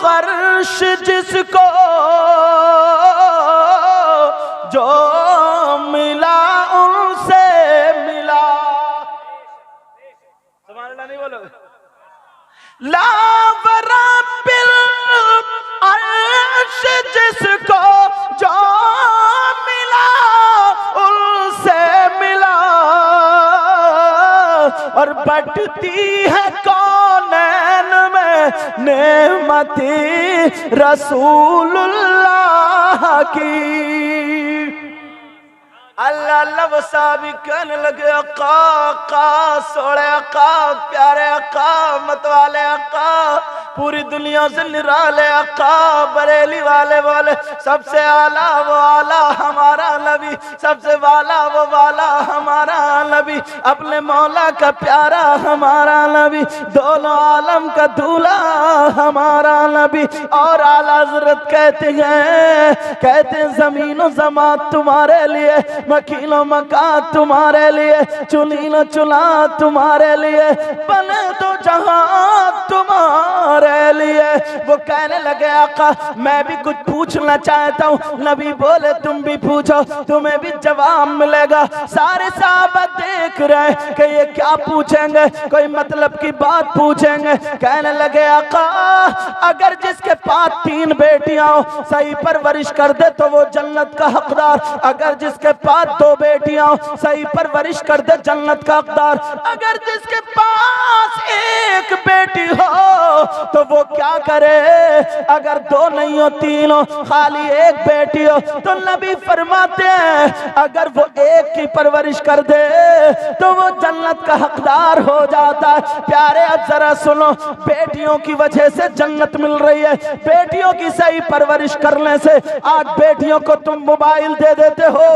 अर्श जिसको जो मिला उनसे मिला। सुभान अल्लाह नहीं बोलोगे? ला वरब्बिल अर्श जिसको जो मिला उनसे मिला, और बढ़ती है कौनैन में नेमती रसूलुल्लाह की। अल्लाह अल्लाह वो साहबी कहने लगे अका अका सोड़े अका प्यारे अका मत वाले अका पूरी दुनिया से निराले अका बरेली वाले बोले सबसे आला वो आला हमारा नबी, सबसे वाला वो वाला हमारा नबी, अपने मौला का प्यारा हमारा नबी, दोनों आलम का दूल्हा हमारा नबी। और आला हज़रत कहते हैं जमीनो ज़मात तुम्हारे लिए, मकीनो मकान तुम्हारे लिए, चुनीनो चुला तुम्हारे लिए, बने तो जहां तुम्हारे लिए। वो कहने लगे आका मैं भी कुछ पूछना चाहता हूँ। नबी बोले तुम भी पूछो, तुम्हें भी जवाब मिलेगा। सारे साहबा देख रहे कि ये क्या पूछेंगे, कोई मतलब की बात पूछेंगे। कहने लगे आका अगर जिसके पास 3 बेटियां हो सही परवरिश कर दे तो वो जन्नत का हकदार, अगर जिसके पास 2 बेटियां हो सही परवरिश कर दे जन्नत का हकदार, अगर जिसके पास 1 बेटी हो तो वो क्या करे, अगर 2 नहीं हो 3 हो खाली 1 बेटी हो तो नबी फरमाते हैं अगर वो 1 की परवरिश कर दे तो वो जन्नत का हकदार गुनाहगार हो जाता है। प्यारे अब जरा सुनो, बेटियों की वजह से जन्नत मिल रही है। बेटियों की सही परवरिश करने से आज बेटियों को तुम मोबाइल दे देते हो,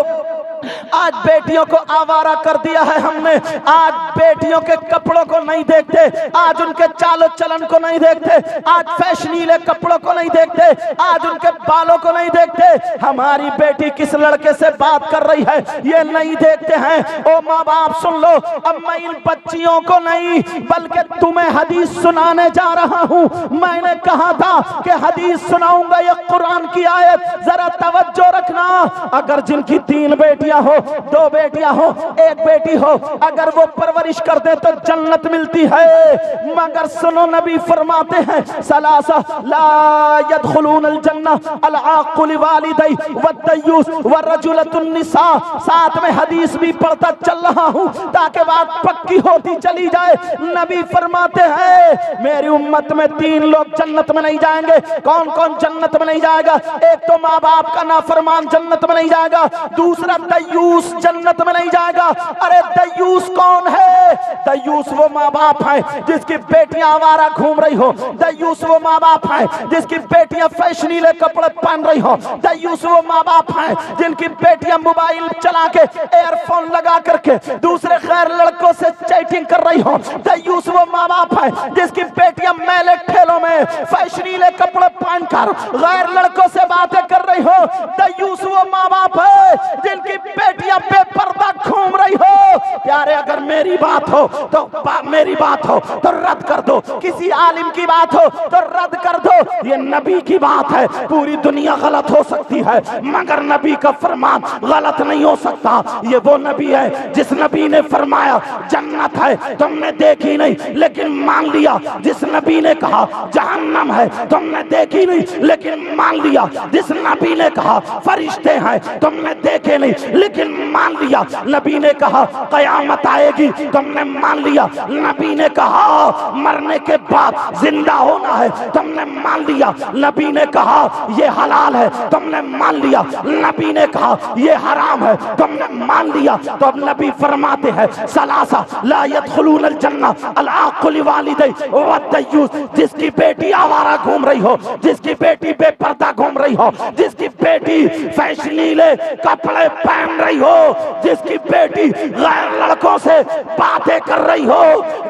आज बेटियों को आवारा कर दिया है हमने। आज बेटियों के कपड़ों को नहीं देखते, आज उनके चालो चलन को नहीं देखते, आज फैशनीले कपड़ों को नहीं देखते, आज उनके बालों को नहीं देखते। हमारी बेटी किस लड़के से बात कर रही है ये नहीं देखते हैं। ओ माँ बाप सुन लो, अब मैं इन बच्चियों को नहीं बल्कि तुम्हें हदीस सुनाने जा रहा हूँ। मैंने कहा था कि हदीस सुनाऊंगा, ये कुरान की आयत, जरा तवज्जो रखना। अगर जिनकी 3 बेटियां हो, 2 बेटियां हो, 1 बेटी हो, अगर वो परवरिश कर दे तो जन्नत मिलती है। मगर सुनो, नबी फरमाते हैं सलासा ला यदखुलूनल जन्नह अल आक़ु लिवालिदै वद्दयूस वरजुलतुन निसा। साथ में हदीस भी पढ़ता चल रहा हूं ताकि बात पक्की होती चली जाए। नबी फरमाते हैं मेरी उम्मत में 3 लोग जन्नत में नहीं जाएंगे। कौन कौन जन्नत में नहीं जाएगा? एक तो माँ बाप का नाफरमान जन्नत में नहीं जाएगा, दूसरा दयूस जन्नत में नहीं जाएगा। अरे दयूस कौन है? दयूस वो माँ बाप है जिसकी बेटियां आवारा घूम रही हो। दयूस वो माँ बाप है जिसकी बेटियां फैशनीले कपड़े पहन रही हो। दयूस वो माँ बाप है जिनकी बेटियां मोबाइल चला के, एयरफोन लगा करके दूसरे गैर लड़कों से चैटिंग कर रही हो। दयूस वो माँ बाप है जिसकी बेटियां मेले ठेलों में फैशनीले कपड़े पहनकर गैर लड़कों से बातें कर रही हो। दयूस वो माँ बाप है जिनकी बेटियां बेपर्दा घूम रही हो। प्यारे, अगर मेरी बात हो तो मेरी बात हो तो रद्द कर दो, किसी आलिम की बात हो तो रद्द कर दो। ये नबी की बात है। पूरी दुनिया गलत हो सकती है मगर नबी का फरमान गलत नहीं हो सकता। ये वो नबी है जिस नबी ने फरमाया जन्नत है तुमने देखी नहीं लेकिन मान लिया। जिस नबी ने कहा जहन्नम है तुमने देखी नहीं लेकिन मान लिया। जिस नबी ने कहा फरिश्ते हैं तुमने देखे नहीं लेकिन मान लिया। नबी ने कहा कयामत आएगी तुमने मान लिया। नबी ने कहा मरने के बाद जिंदा होना है तुमने मान लिया। नबी ने कहा ये हलाल है तुमने मान लिया। नबी ने कहा ये हराम है तुमने मान लिया। तो अब नबी फरमाते हैं सलासा ला यदखुलूनल जन्नह अल आक़ु लिवालिदै वद्दयूस। जिसकी बेटी आवारा घूम रही हो, जिसकी बेटी बेपर्दा घूम रही हो, जिसकी बेटी फैशनीले कपड़े पहन रही हो, जिसकी बेटी गैर लड़कों से बातें कर रही हो,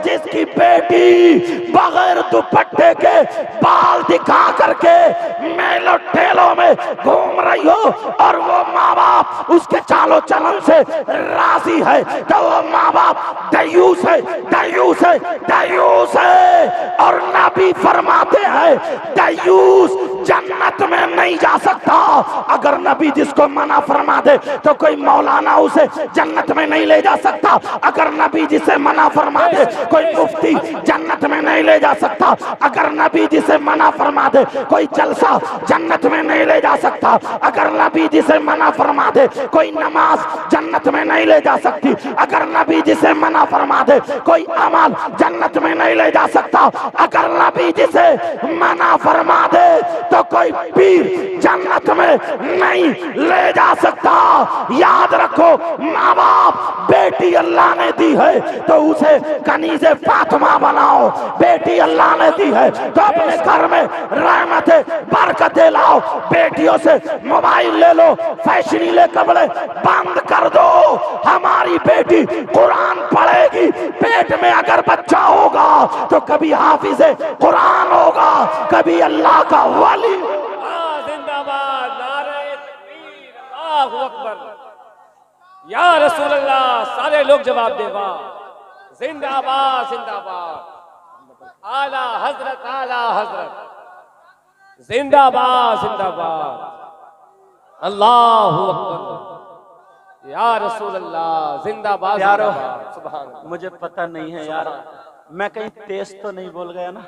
जिसकी बेटी बगैर दुपट्टे के बाल दिखा करके मेलों ठेलों में घूम रही हो और वो माँ बाप उसके चालो चलन से राजी है, तो वो माँ बाप दयूस है, दयूस है, दयूस है। और नबी फरमाते हैं दयूस जन्नत में नहीं जा सकता। अगर नबी जिसको मना फरमा दे तो कोई मौलाना उसे जन्नत में नहीं ले जा सकता। अगर नबी जिसे मना फरमा दे कोई मुफ्ती जन्नत में नहीं ले जा सकता। अगर नबी जिसे मना फरमा दे कोई जलसा जन्नत में नहीं ले जा सकता। अगर नबी जिसे मना फरमा दे कोई नमाज जन्नत में नहीं ले जा सकती। अगर नबी जिसे मना फरमा दे कोई अमल जन्नत में नहीं ले जा सकता। अगर नबी जिसे मना फरमा दे तो कोई पीर जन्नत में नहीं ले जा सकता। याद रखो, माँ बाप बेटी अल्लाह ने दी है तो उसे कनीज़े फातिमा बनाओ। बेटी अल्लाह ने दी है तो अपने घर में रहमतें बरकतें लाओ। बेटियों से मोबाइल ले लो, फैशनीले कपड़े बंद कर दो। हमारी बेटी कुरान पढ़ेगी, पेट में अगर बच्चा होगा तो कभी हाफिज़े कुरान होगा, कभी अल्लाह का वली। जिंदाबाद, नारे तकबीर, अल्लाहु अकबर, या रसूल अल्लाह। सारे लोग जवाब दे वाह। जिंदाबाद, जिंदाबाद, आला हजरत, आला हजरत, जिंदाबाद, जिंदाबाद, अल्लाहु अकबर, या रसूल अल्लाह। जिंदाबाद, यारो, जिंदाबाद, सुभान अल्लाह। मुझे पता नहीं है यार, मैं कहीं तेज तो नहीं बोल गया ना,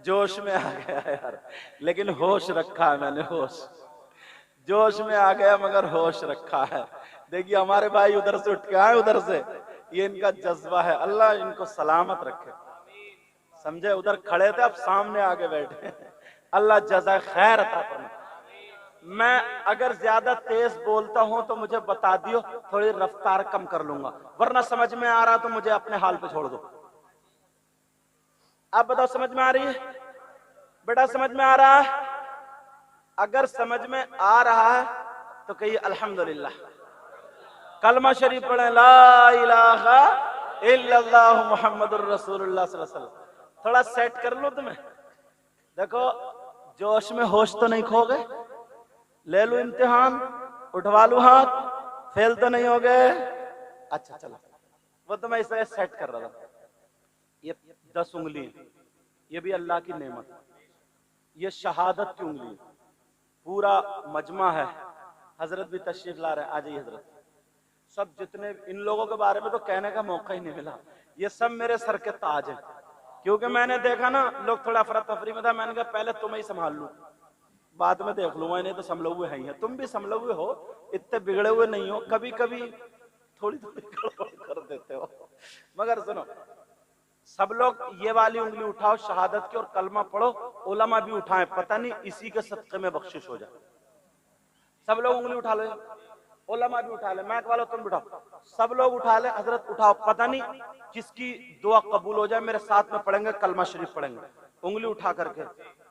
जोश में आ गया यार, लेकिन होश रखा है मैंने, होश, जोश में आ गया मगर होश रखा है। देखिए हमारे भाई उधर से उठ के आए, उधर से, ये इनका जज्बा है। अल्लाह इनको सलामत रखे, समझे। उधर खड़े थे, अब सामने आके बैठे। अल्लाह जज़ा खैर अता फरमाए। मैं अगर ज्यादा तेज बोलता हूं तो मुझे बता दियो, थोड़ी रफ्तार कम कर लूंगा, वरना समझ में आ रहा तो मुझे अपने हाल पे छोड़ दो। आप बताओ समझ में आ रही है बेटा? समझ में आ रहा है? अगर समझ में आ रहा है तो कहिए अल्हम्दुलिल्लाह। कलमा शरीफ पढ़े, ला इलाहा इल्लल्लाह मुहम्मदुर रसूलुल्लाह सल्लल्लाहु अलैहि वसल्लम। थोड़ा सेट कर लो तुम्हें। देखो जोश में होश तो नहीं खो गए? ले लो इम्तिहान, उठवा लो हाथ, फेल तो नहीं हो गए? अच्छा चलो, वो तो मैं इसे सेट कर रहा था। ये 10 उंगली, ये भी अल्लाह की नेमत, ये शहादत की उंगली, पूरा मजमा है। हजरत भी तशरीफ ला रहे हैं, आ जाइए हजरत। सब जितने इन लोगों के बारे में तो कहने का मौका ही नहीं मिला, ये सब मेरे सर के ताज हैं। क्योंकि मैंने देखा ना लोग थोड़ा अफरा तफरी में था, मैंने कहा पहले तुम्हें ही संभाल लूं, बाद में देख लूंगा, नहीं तो संभले हुए हैं। तुम भी संभले हुए हो, इतने बिगड़े हुए नहीं हो, कभी कभी थोड़ी थोड़ी गड़बड़ कर देते हो। मगर सुनो, सब लोग ये वाली उंगली उठाओ शहादत की और कलमा पढ़ो। उलमा भी उठाएं, पता नहीं इसी के सदक़े में बख्शिश हो जाए। सब लोग उंगली उठा लो, उलमा भी उठा ले, मैक वालों तुम उठाओ, सब लोग उठा ले। हजरत उठाओ, पता नहीं किसकी दुआ कबूल हो जाए। मेरे साथ में पढ़ेंगे, कलमा शरीफ पढ़ेंगे उंगली उठा करके।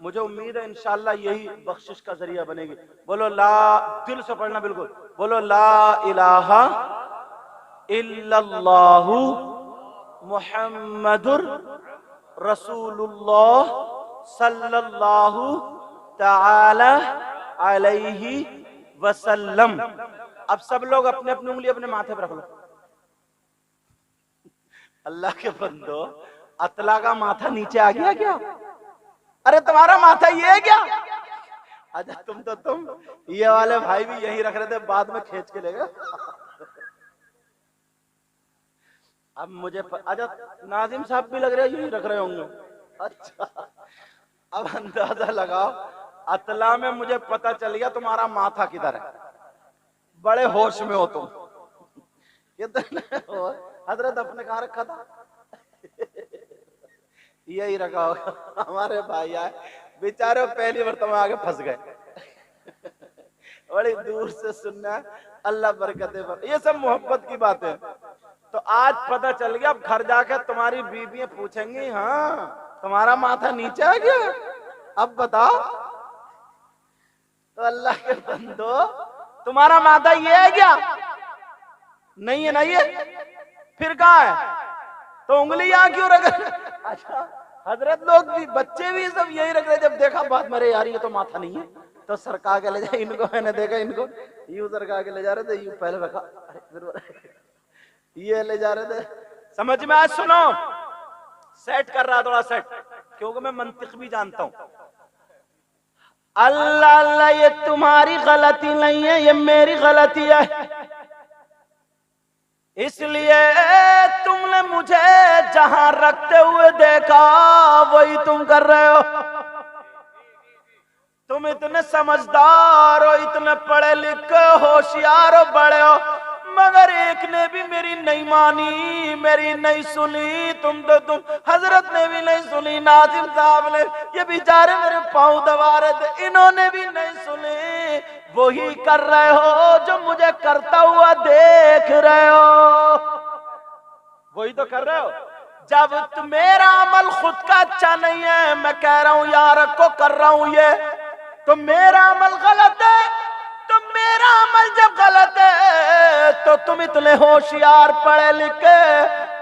मुझे उम्मीद है इंशाअल्लाह यही बख्शिश का जरिया बनेगी। बोलो ला, दिल से पढ़ना बिल्कुल, बोलो ला इलाहा इल्लल्लाहु मुहम्मदुर रसूलुल्लाह सल्लल्लाहु तआला अलैहि वसल्लम। अब सब लोग अपने अपनी उंगली अपने माथे पर रख लो। अल्लाह के बंदो, अतला का माथा नीचे आ गया क्या? अरे तुम्हारा माथा ये है क्या? अच्छा तुम ये वाले भाई भी यही रख रहे थे, बाद में खींच के ले गए। अब मुझे अच्छा नाजिम साहब भी लग रहे हैं यही रख रहे होंगे। अच्छा अब अंदाजा लगाओ, अतला में मुझे पता चल गया तुम्हारा माथा किधर है। बड़े होश में हो तुम। ये तो हजरत अपने कहाँ रखा था? यही रखा होगा। हमारे भाई आए बेचारे पहली मरतबा आगे फंस गए। बड़ी दूर से सुनना, अल्लाह बरकतें पर। ये सब मोहब्बत की बात है। तो आज पता चल गया, अब घर जाके तुम्हारी बीवियां पूछेंगी, हाँ तुम्हारा माथा नीचे आ गया, अब बताओ। तो अल्लाह के बंदो, तुम्हारा माथा ये है क्या? नहीं है, नहीं है, फिर कहाँ है? तो उंगली यहाँ क्यों रख? अच्छा हजरत लोग भी, बच्चे भी सब यही रख रहे। जब देखा बात, मेरे यार ये तो माथा नहीं है, तो सरका के ले जाए इनको। मैंने देखा इनको यूं सरका के ले जा रहे थे, यूं पहले रखा, ये ले जा रहे थे। समझ में आज? सुनो, सेट कर रहा थोड़ा सेट, क्योंकि मैं मंतिक भी जानता हूं। अल्लाह अल्लाह, ये तुम्हारी गलती नहीं है, ये मेरी गलती है। इसलिए तुमने मुझे जहां रखते हुए देखा वही तुम कर रहे हो। तुम इतने समझदार हो, इतने पढ़े लिखे होशियार हो, बड़े हो, मगर एक ने भी मेरी नहीं मानी, मेरी नहीं सुनी। तुम हजरत ने भी नहीं सुनी, नाजिम साहब ने, ये बेचारे मेरे पांव दबा रहे थे, इन्होंने भी नहीं सुनी। वही कर रहे हो जो मुझे करता हुआ देख रहे हो, वही तो कर रहे हो। जब मेरा अमल खुद का अच्छा नहीं है, मैं कह रहा हूं यार को कर रहा हूं ये, तो मेरा अमल गलत है। तो मेरा अमल जब गलत है तो तुम इतने होशियार पढ़े लिखे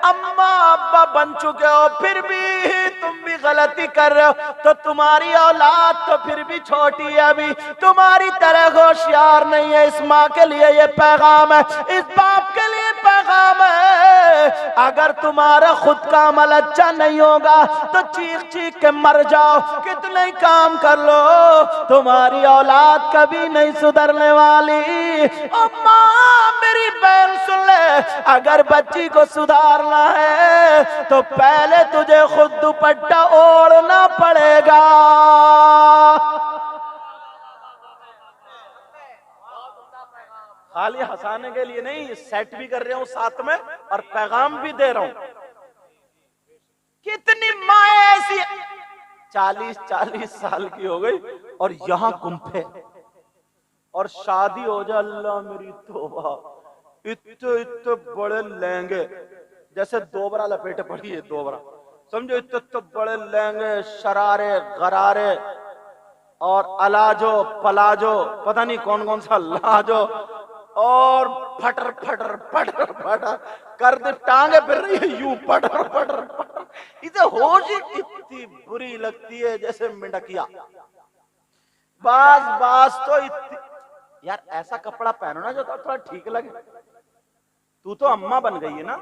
अम्मा अब्बा बन चुके हो, फिर भी तुम भी गलती कर रहे हो। तो तुम्हारी औलाद तो फिर भी छोटी है, अभी तुम्हारी तरह होशियार नहीं है। इस माँ के लिए ये पैगाम है, इस बाप के लिए पैगाम है, अगर तुम्हारा खुद का अमल अच्छा नहीं होगा तो चीख चीख के मर जाओ, कितने ही काम कर लो, तुम्हारी औलाद कभी नहीं सुधरने वाली। अम्मा मेरी बहन सुन ले, अगर बच्ची को सुधारना है तो पहले तुझे खुद दुपट्टा ओढ़ना पड़ेगा। खाली हंसाने के लिए नहीं, सेट भी कर रहा हूं साथ में और पैगाम भी दे रहा हूं। कितनी माँ ऐसी 40-40 साल की हो गई और यहां कुंफे, और शादी हो जाए, अल्लाह मेरी तौबा, इतने इतने बड़े लहंगे, जैसे दोबरा लपेटे पड़ी है, दोबरा समझो, इतने इतने बड़े लहंगे, शरारे गरारे और अलाजो पलाजो, पता नहीं कौन कौन सा लाजो, और फटर फटर फटर फटर कर दे, टांगे फिर रही है यूं फटर फटर फटर, इसे होश ही इतनी बुरी लगती है जैसे मिंडकिया। बास तो इतनी, यार ऐसा कपड़ा पहनो ना जो थोड़ा ठीक लगे। तू तो अम्मा बन गई है ना,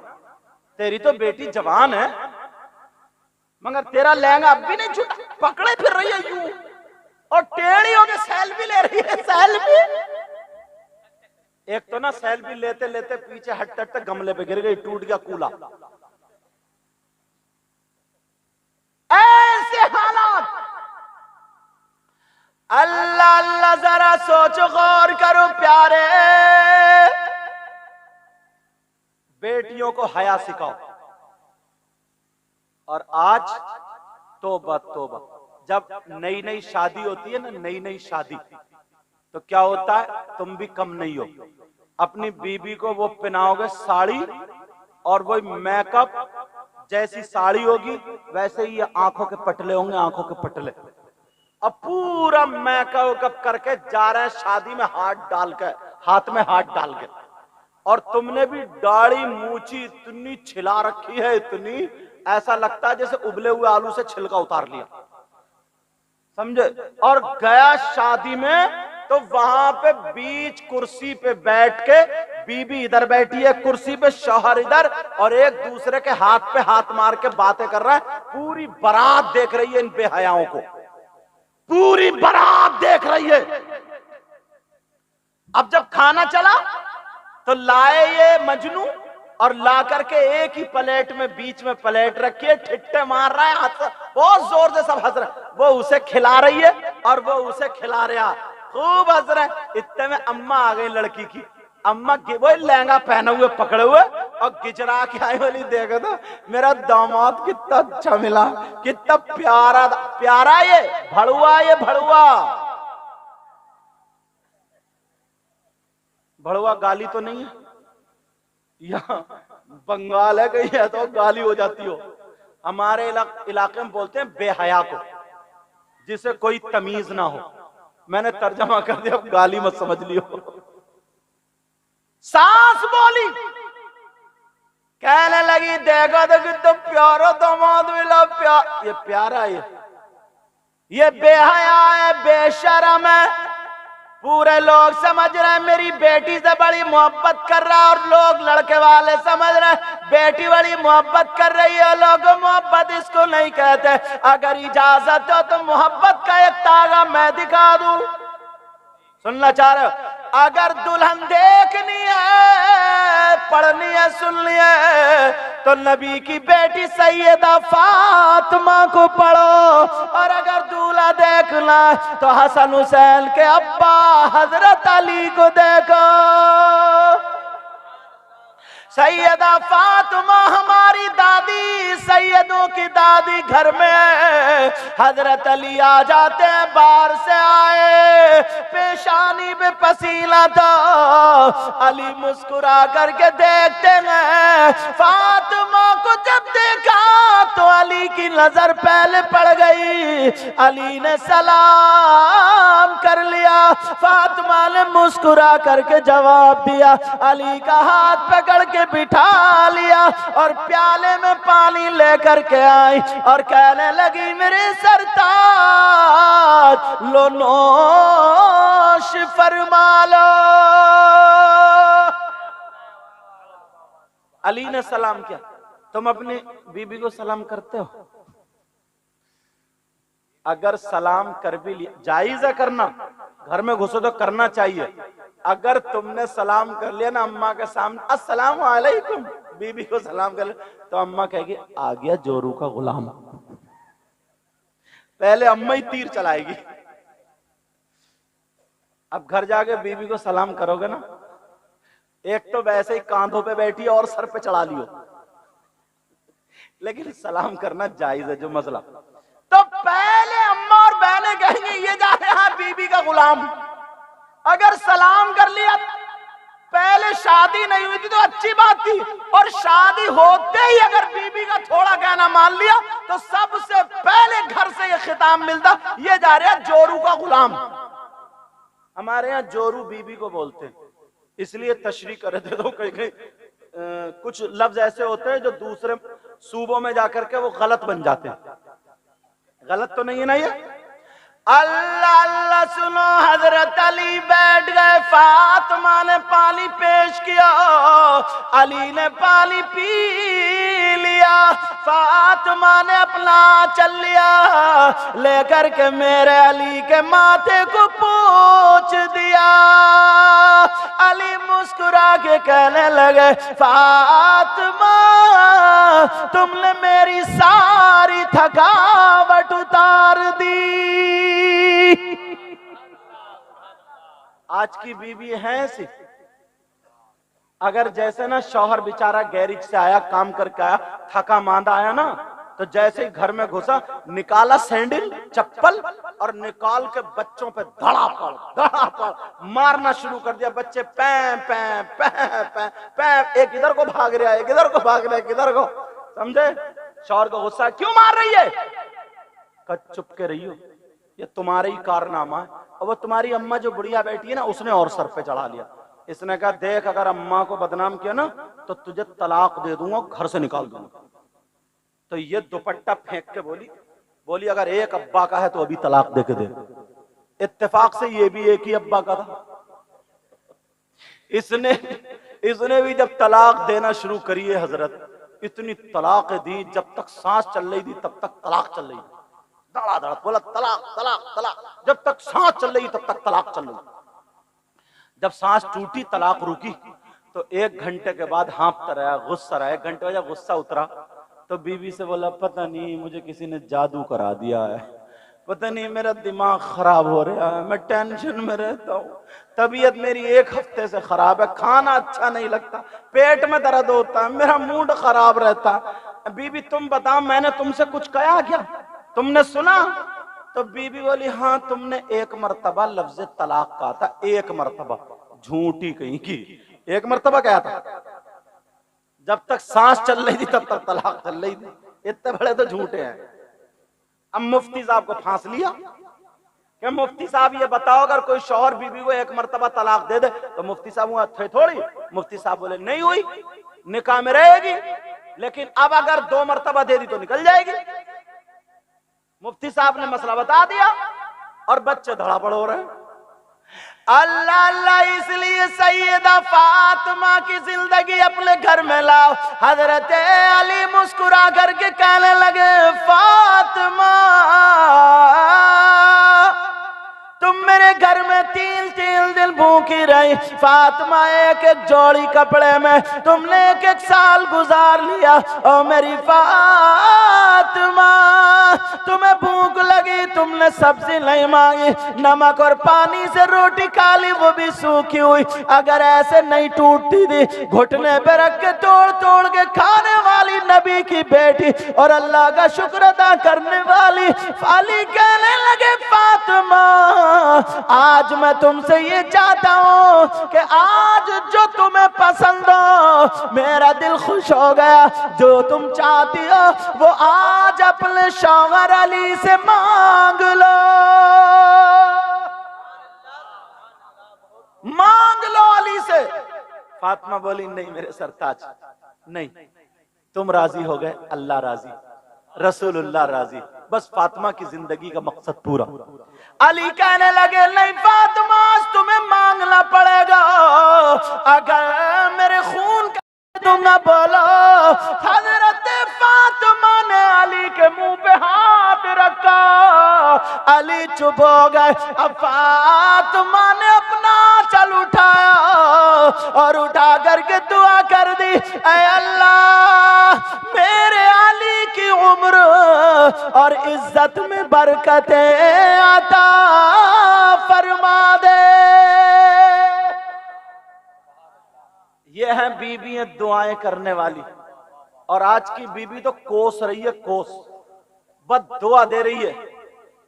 तेरी तो बेटी जवान है, मगर तेरा लहंगा अब भी नहीं छूटा, पकड़े फिर रही है यूं, और टेढ़ी होके सेल्फी ले रही है, सेल्फी। एक तो ना सेल्फी लेते लेते पीछे हटते हटते गमले पे गिर गई, टूट गया कूला। ऐसे हालात, अल्लाह अल्लाह, जरा सोचो गौर करो प्यारे, बेटियों को हया सिखाओ। और आज तौबा तौबा, जब नई नई शादी होती है ना, नई नई शादी, तो क्या होता है, तुम भी कम नहीं हो, अपनी बीबी को वो पहनाओगे साड़ी, और वो मेकअप जैसी साड़ी होगी वैसे ही आंखों के पटले होंगे, आंखों के पटले, अब पूरा मेकअप करके जा रहे हैं शादी में, हाथ डाल के, हाथ में हाथ डाल के, और तुमने भी दाढ़ी मूछी इतनी छिला रखी है, इतनी, ऐसा लगता है जैसे उबले हुए आलू से छिलका उतार लिया, समझे। और गया शादी में, तो वहां पे बीच कुर्सी पे बैठ के बीबी इधर बैठी है कुर्सी पे, शौहर इधर, और एक दूसरे के हाथ पे हाथ मार के बातें कर रहा है। पूरी बारात देख रही है इन बेहयाओं को, पूरी बारात देख रही है। अब जब खाना चला तो लाए ये मजनू, और ला करके एक ही प्लेट में, बीच में प्लेट रखी है, ठिट्टे मार रहा है, हाथ बहुत जोर से सब हंस रहे, वो उसे खिला रही है और वो उसे खिला रहा, खूब हंस रहे। इतने में अम्मा आ गई लड़की की, अम्मा वो लहंगा पहने हुए पकड़े हुए और गिजरा के आई, बोली देखो तो मेरा दामाद कितना अच्छा मिला, कितना प्यारा प्यारा, ये भड़ुआ, ये भड़ुआ। भड़ुआ गाली तो नहीं है, यहाँ बंगाल है कहीं है तो गाली हो जाती हो, हमारे इलाके में बोलते हैं बेहया को, जिसे कोई तमीज ना हो। मैंने तर्जमा कर दिया, गाली मत समझ लियो। सास बोली, कहने लगी देखो तो कितना प्यारा दामाद मिला, ये प्यारा है, ये बेहया है, बेशरम है, पूरे लोग समझ रहे हैं मेरी बेटी से बड़ी मोहब्बत कर रहा है, और लोग लड़के वाले समझ रहे हैं बेटी बड़ी मोहब्बत कर रही है। लोग मोहब्बत इसको नहीं कहते, अगर इजाजत हो तो मोहब्बत का एक तागा मैं दिखा दूं, सुनना चाह रहे हो? अगर दुल्हन देखनी है, पढ़नी है, सुननी है, तो नबी की बेटी सैयदा फातिमा को पढ़ो, और अगर दूल्हा देखना है तो हसन हुसैन के अब्बा हजरत अली को देखो। सैयदा फातिमा हमारी दादी, सैयदों की दादी घर में है, हजरत अली आ जाते हैं, बाहर से आए, पेशानी पे पसीना था, अली मुस्कुरा करके देखते हैं, फातिमा को जब देखा तो अली की नजर पहले पड़ गई, अली ने सलाम कर लिया, फातिमा ने मुस्कुरा करके जवाब दिया, अली का हाथ पकड़ के बिठा लिया, और प्याले में पानी लेकर के आई, और कहने लगी मेरे सरताज लो नोश फरमा लो। अली ने सलाम किया। तुम अपनी बीबी को सलाम करते हो? अगर सलाम कर भी लिया, जायज है करना, घर में घुसो तो करना चाहिए। अगर तुमने सलाम कर लिया ना अम्मा के सामने, अस्सलाम वालेकुम, बीबी को सलाम कर लिया, तो अम्मा कहेगी आ गया जोरू का गुलाम, पहले अम्मा ही तीर चलाएगी। अब घर जाके बीबी को सलाम करोगे ना, एक तो वैसे ही कांधों पे बैठी और सर पे चढ़ा लियो, लेकिन सलाम करना जायज है जो मसला। तो पहले अम्मा और बहनें कहेंगे ये जा रहा है बीबी का गुलाम, अगर सलाम कर लिया, पहले शादी नहीं हुई थी तो अच्छी बात थी, और शादी होते ही अगर बीबी का थोड़ा कहना मान लिया तो सबसे पहले घर से ये खिताब मिलता, ये जा रहा जोरू का गुलाम। हमारे यहाँ जोरू बीबी को बोलते हैं, इसलिए तशरीह कर देता हूं। कहीं कहीं कुछ लफ्ज ऐसे होते हैं जो दूसरे सूबों में जाकर के वो गलत बन जाते हैं। गलत तो नहीं है ना ये? अल्लाह अल्लाह सुनो, हजरत अली बैठ गए, फातिमा ने पानी पेश किया, अली ने पानी पी लिया, फातिमा ने अपना चल लिया लेकर के मेरे अली के माथे को पोंछ दिया। अली मुस्कुरा के कहने लगे, फातिमा तुमने मेरी सारी थकावट उतार दी। आज की बीवी है ऐसी, अगर जैसे ना शौहर बेचारा गैरेज से आया, काम करके आया, थका मांदा आया ना, तो जैसे ही घर में घुसा, निकाला सैंडल चप्पल और निकाल के बच्चों पे धड़ापड़ मारना शुरू कर दिया। बच्चे पैं पैं पैं पैं पैं, एक इधर को भाग रहा है, एक इधर को भाग रहा है, किधर को, समझे? शौहर को गुस्सा, क्यों मार रही है? चुप के रही हो, ये तुम्हारे ही कारनामा है। और वो तुम्हारी अम्मा जो बुढ़िया बैठी है ना, उसने और सर पे चढ़ा लिया। इसने कहा, देख अगर अम्मा को बदनाम किया ना तो तुझे तलाक दे दूंगा, घर से निकाल दूंगा। तो ये दुपट्टा फेंक के बोली अगर एक अब्बा का है तो अभी तलाक दे के दे। इत्तेफाक से ये भी एक ही अब्बा का था। इसने भी जब तलाक देना शुरू करी है हजरत, इतनी तलाक दी, जब तक सांस चल रही थी तब तक तलाक चल रही थी, धड़ाधड़ बोला तलाक तलाक तलाक, जब तक सांस चल रही तब तक तलाक चल रही। जब सांस टूटी, तलाक रुकी, तो 1 घंटे के बाद हाँफता रहा, गुस्सा रहा। 1 घंटे बाद जब गुस्सा उतरा तो बीवी से बोला, पता नहीं मुझे किसी ने जादू करा दिया है, पता नहीं मेरा दिमाग खराब हो रहा है, मैं टेंशन में रहता हूँ, तबीयत मेरी 1 हफ्ते से खराब है, खाना अच्छा नहीं लगता, पेट में दर्द होता है, मेरा मूड खराब रहता है। बीवी तुम बताओ, मैंने तुमसे कुछ कहा क्या? तुमने सुना? तो बीबी बोली, हाँ तुमने 1 मरतबा लफ्ज तलाक कहा था, 1 मरतबा। झूठी कहीं की, 1 मरतबा कहा था। जब तक सांस चल रही थी तब तक तलाक चल रही थी। इतने बड़े तो झूठे हैं। अब मुफ्ती साहब को फांस लिया कि मुफ्ती साहब ये बताओ, अगर कोई शौहर बीबी को 1 मरतबा तलाक दे दे तो मुफ्ती साहब हुआ थे थोड़ी। मुफ्ती साहब बोले, नहीं हुई, निकाह में रहेगी, लेकिन अब अगर 2 मरतबा दे दी तो निकल जाएगी। मुफ्ती साहब ने मसला बता दिया और बच्चे धड़ापड़ हो रहे हैं। अल्लाह अल्लाह, इसलिए सैयदा फातिमा की जिंदगी अपने घर में लाओ। हजरत अली मुस्कुरा करके कहने लगे, फातिमा तुम मेरे घर में 3 दिन भूखी रही। फातिमा, 1 जोड़ी कपड़े में तुमने 1 साल गुजार लिया। और मेरी फातिमा, तुम्हें भूख लगी, तुमने सब्जी नहीं मांगी, नमक और पानी से रोटी खा ली, वो भी सूखी हुई। अगर ऐसे नहीं टूटती थी, घुटने पे रख के तोड़ तोड़ के खाने वाली नबी की बेटी और अल्लाह का शुक्र अदा करने वाली। अली कहने लगे, फातिमा आज मैं तुमसे ये चाहता हूं कि आज जो तुम्हें पसंद हो, मेरा दिल खुश हो गया, जो तुम चाहती हो वो आज अपने शौहर अली से मांग लो, मांग लो अली से। फातिमा बोली, नहीं मेरे सरताज, नहीं, तुम राजी हो गए, अल्लाह राजी, रसूलुल्लाह राजी, बस फातिमा की जिंदगी का मकसद पूरा। अली कहने लगे, नहीं फातिमा, तुम्हें मांगना पड़ेगा, अगर मेरे खून का दूंगा बोलो। हजरत फातिमा ने अली के मुंह पे हाथ रखा, अली चुप हो गए। अब फातिमा ने अपना चल उठाया और उठा करके दुआ कर दी, ऐ अल्लाह मेरे अली की उम्र और इज्जत में बरकतें अता फरमा दे। ये है बीबियां दुआएं करने वाली। और आज की बीबी तो कोस रही है, कोस, बद दुआ दे रही है।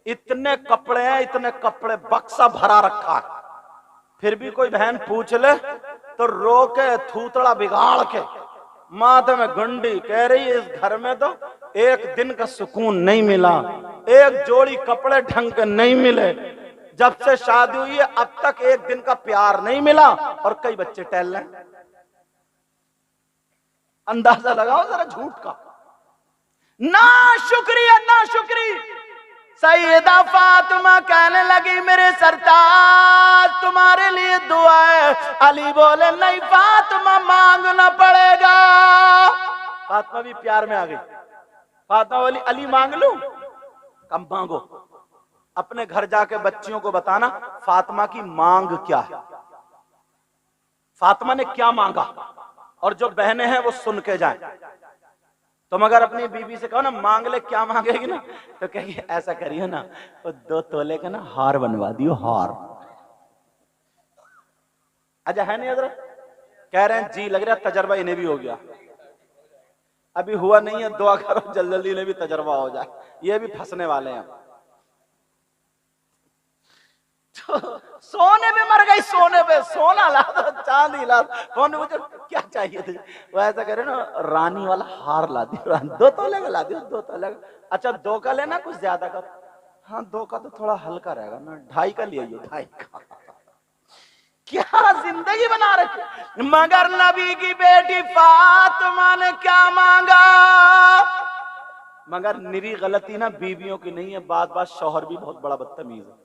इतने कपड़े हैं, इतने कपड़े, बक्सा भरा रखा है, फिर भी कोई बहन पूछ ले तो रो के थूतड़ा बिगाड़ के माथे में घंटी कह रही है, इस घर में तो एक दिन का सुकून नहीं मिला, एक जोड़ी कपड़े ढंग के नहीं मिले, जब से शादी हुई है अब तक एक दिन का प्यार नहीं मिला, और कई बच्चे टहल रहे हैं। अंदाजा लगाओ जरा झूठ का। ना शुक्रिया ना शुक्री। सैयदा फातिमा कहने लगी, मेरे सरताज तुम्हारे लिए दुआ है। अली बोले, नहीं फातिमा मांगना पड़ेगा। फातिमा भी प्यार में आ गई। फातिमा बोली, अली मांग लूं? कम मांगो। अपने घर जाके बच्चियों को बताना फातिमा की मांग क्या है, फातिमा ने क्या मांगा, और जो बहनें हैं वो सुन के जाएं। तुम अगर अपनी बीबी से कहो ना मांग ले, क्या मांगेगी ना, तो कहेगी ऐसा करिए ना, वो 2 तोले का ना हार बनवा दियो, हार। अच्छा है नहीं हजरत? कह रहे हैं जी, लग रहा है तजर्बा इन्हें भी हो गया। अभी हुआ नहीं है, दुआ करो जल्दी जल्दी इन्हें भी तजर्बा हो जाए, ये भी फंसने वाले हैं। तो सोने पे मर गई, सोने पे, सोना ला दो, चांदी ला दो। फोन मुझे क्या चाहिए थे, वो ऐसा करे ना, रानी वाला हार ला दियो, 2 तोले का ला दियो, 2 तोले का। अच्छा 2 का लेना, कुछ ज्यादा का? हाँ 2 का तो थोड़ा हल्का रहेगा ना, 2.5 का ले आइयो, 2.5 का। क्या जिंदगी बना रखी। मगर नबी की बेटी फातिमा ने क्या मांगा? मगर निरी गलती ना बीवियों की नहीं है, बात बात शौहर भी बहुत बड़ा बदतमीज है।